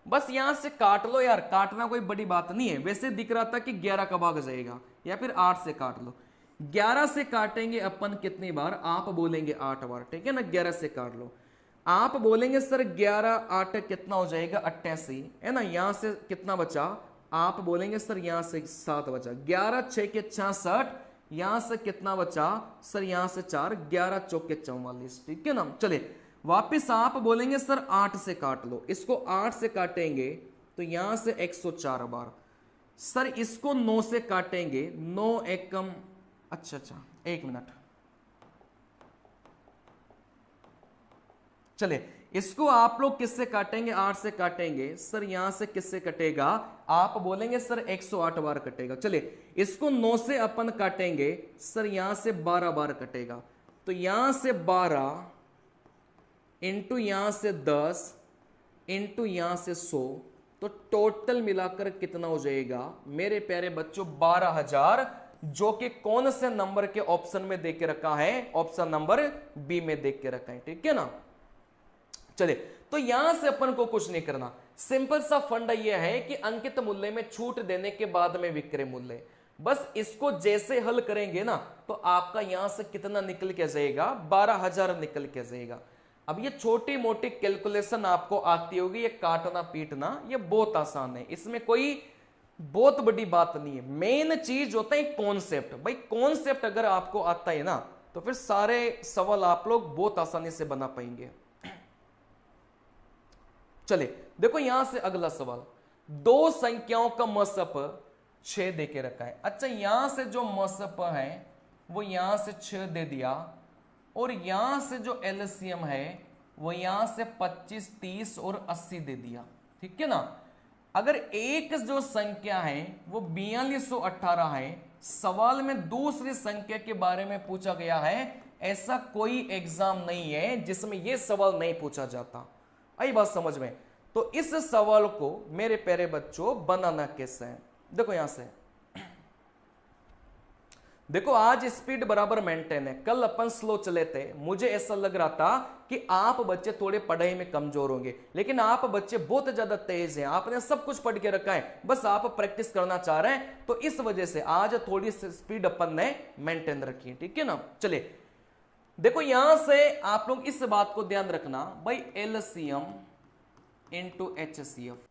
बस यहां से काट लो यार, काटना कोई बड़ी बात नहीं है। वैसे दिख रहा था कि 11 का भाग जाएगा, या फिर 8 से काट लो। 11 से काटेंगे अपन कितनी बार, आप बोलेंगे 8 बार। ठीक है ना, 11 से काट लो। आप बोलेंगे सर 11 8 कितना हो जाएगा, 88 है ना। यहां से कितना बचा, आप बोलेंगे सर यहां से 7 बचा। 11 6 के 66, यहां से कितना बचा सर, यहां से 4, 11 चौके 44। ठीक है ना। चलिए वापिस आप बोलेंगे सर 8 से काट लो। इसको 8 से काटेंगे तो यहां से 104 बार। सर इसको 9 से काटेंगे, 9 एकम, अच्छा 1 मिनट। चलिए इसको आप लोग किससे काटेंगे, 8 से काटेंगे। सर यहां से किससे कटेगा, आप बोलेंगे सर 108 बार कटेगा। चलिए इसको 9 से अपन काटेंगे, सर यहां से 12 बार कटेगा। तो यहां से 12 इंटू यहां से 10 इंटू यहां से 100, तो टोटल मिलाकर कितना हो जाएगा मेरे प्यारे बच्चों, 12,000, जो कि कौन से नंबर के ऑप्शन में देख के रखा है, ऑप्शन नंबर बी में देख के रखा है। ठीक है ना। चलिए तो यहां से अपन को कुछ नहीं करना, सिंपल सा फंडा यह है कि अंकित मूल्य में छूट देने के बाद में विक्रय मूल्य, बस इसको जैसे हल करेंगे ना तो आपका यहां से कितना निकल के जाएगा, 12,000 निकल के जाएगा। अब ये छोटी मोटी कैलकुलेशन आपको आती होगी, ये काटना पीटना ये बहुत आसान है, इसमें कोई बहुत बड़ी बात नहीं है। मेन चीज होता है कॉन्सेप्ट। भाई कॉन्सेप्ट अगर आपको आता है ना तो फिर सारे सवाल आप लोग बहुत आसानी से बना पाएंगे। चलिए देखो यहां से अगला सवाल, दो संख्याओं का मसप 6 दे के रखा है। अच्छा यहां से जो मसप है वो यहां से 6 दे दिया, और यहां से जो एलसीएम है वो यहां से 25 30 और 80 दे दिया। ठीक है ना। अगर एक जो संख्या है वो 4218 है, सवाल में दूसरी संख्या के बारे में पूछा गया है, ऐसा कोई एग्जाम नहीं है जिसमें यह सवाल नहीं पूछा जाता। आई बात समझ में? तो इस सवाल को मेरे प्यारे बच्चों बनाना कैसे है, देखो यहां से। देखो आज स्पीड बराबर मेंटेन है, कल अपन स्लो चले थे। मुझे ऐसा लग रहा था कि आप बच्चे थोड़े पढ़ाई में कमजोर होंगे, लेकिन आप बच्चे बहुत ज्यादा तेज हैं, आपने सब कुछ पढ़ के रखा है, बस आप प्रैक्टिस करना चाह रहे हैं। तो इस वजह से आज थोड़ी स्पीड अपन ने मेंटेन रखी है, ठीक है ना। चलिए देखो यहां से आप लोग इस बात को ध्यान रखना भाई, एलसीएम इंटू एचसीएफ।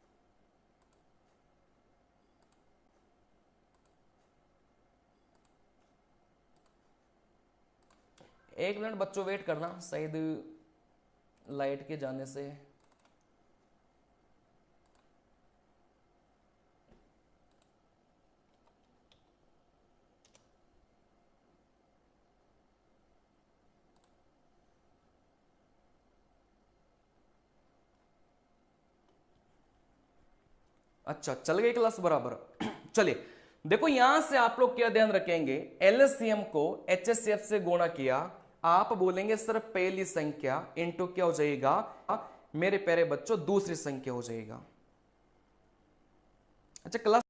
एक मिनट बच्चों वेट करना, शायद लाइट के जाने से। अच्छा चल गई क्लास बराबर। चलिए देखो यहां से आप लोग क्या ध्यान रखेंगे, एलसीएम को एचसीएफ से गुणा किया, आप बोलेंगे सर पहली संख्या इंटू क्या हो जाएगा मेरे प्यारे बच्चों, दूसरी संख्या हो जाएगा। अच्छा क्लास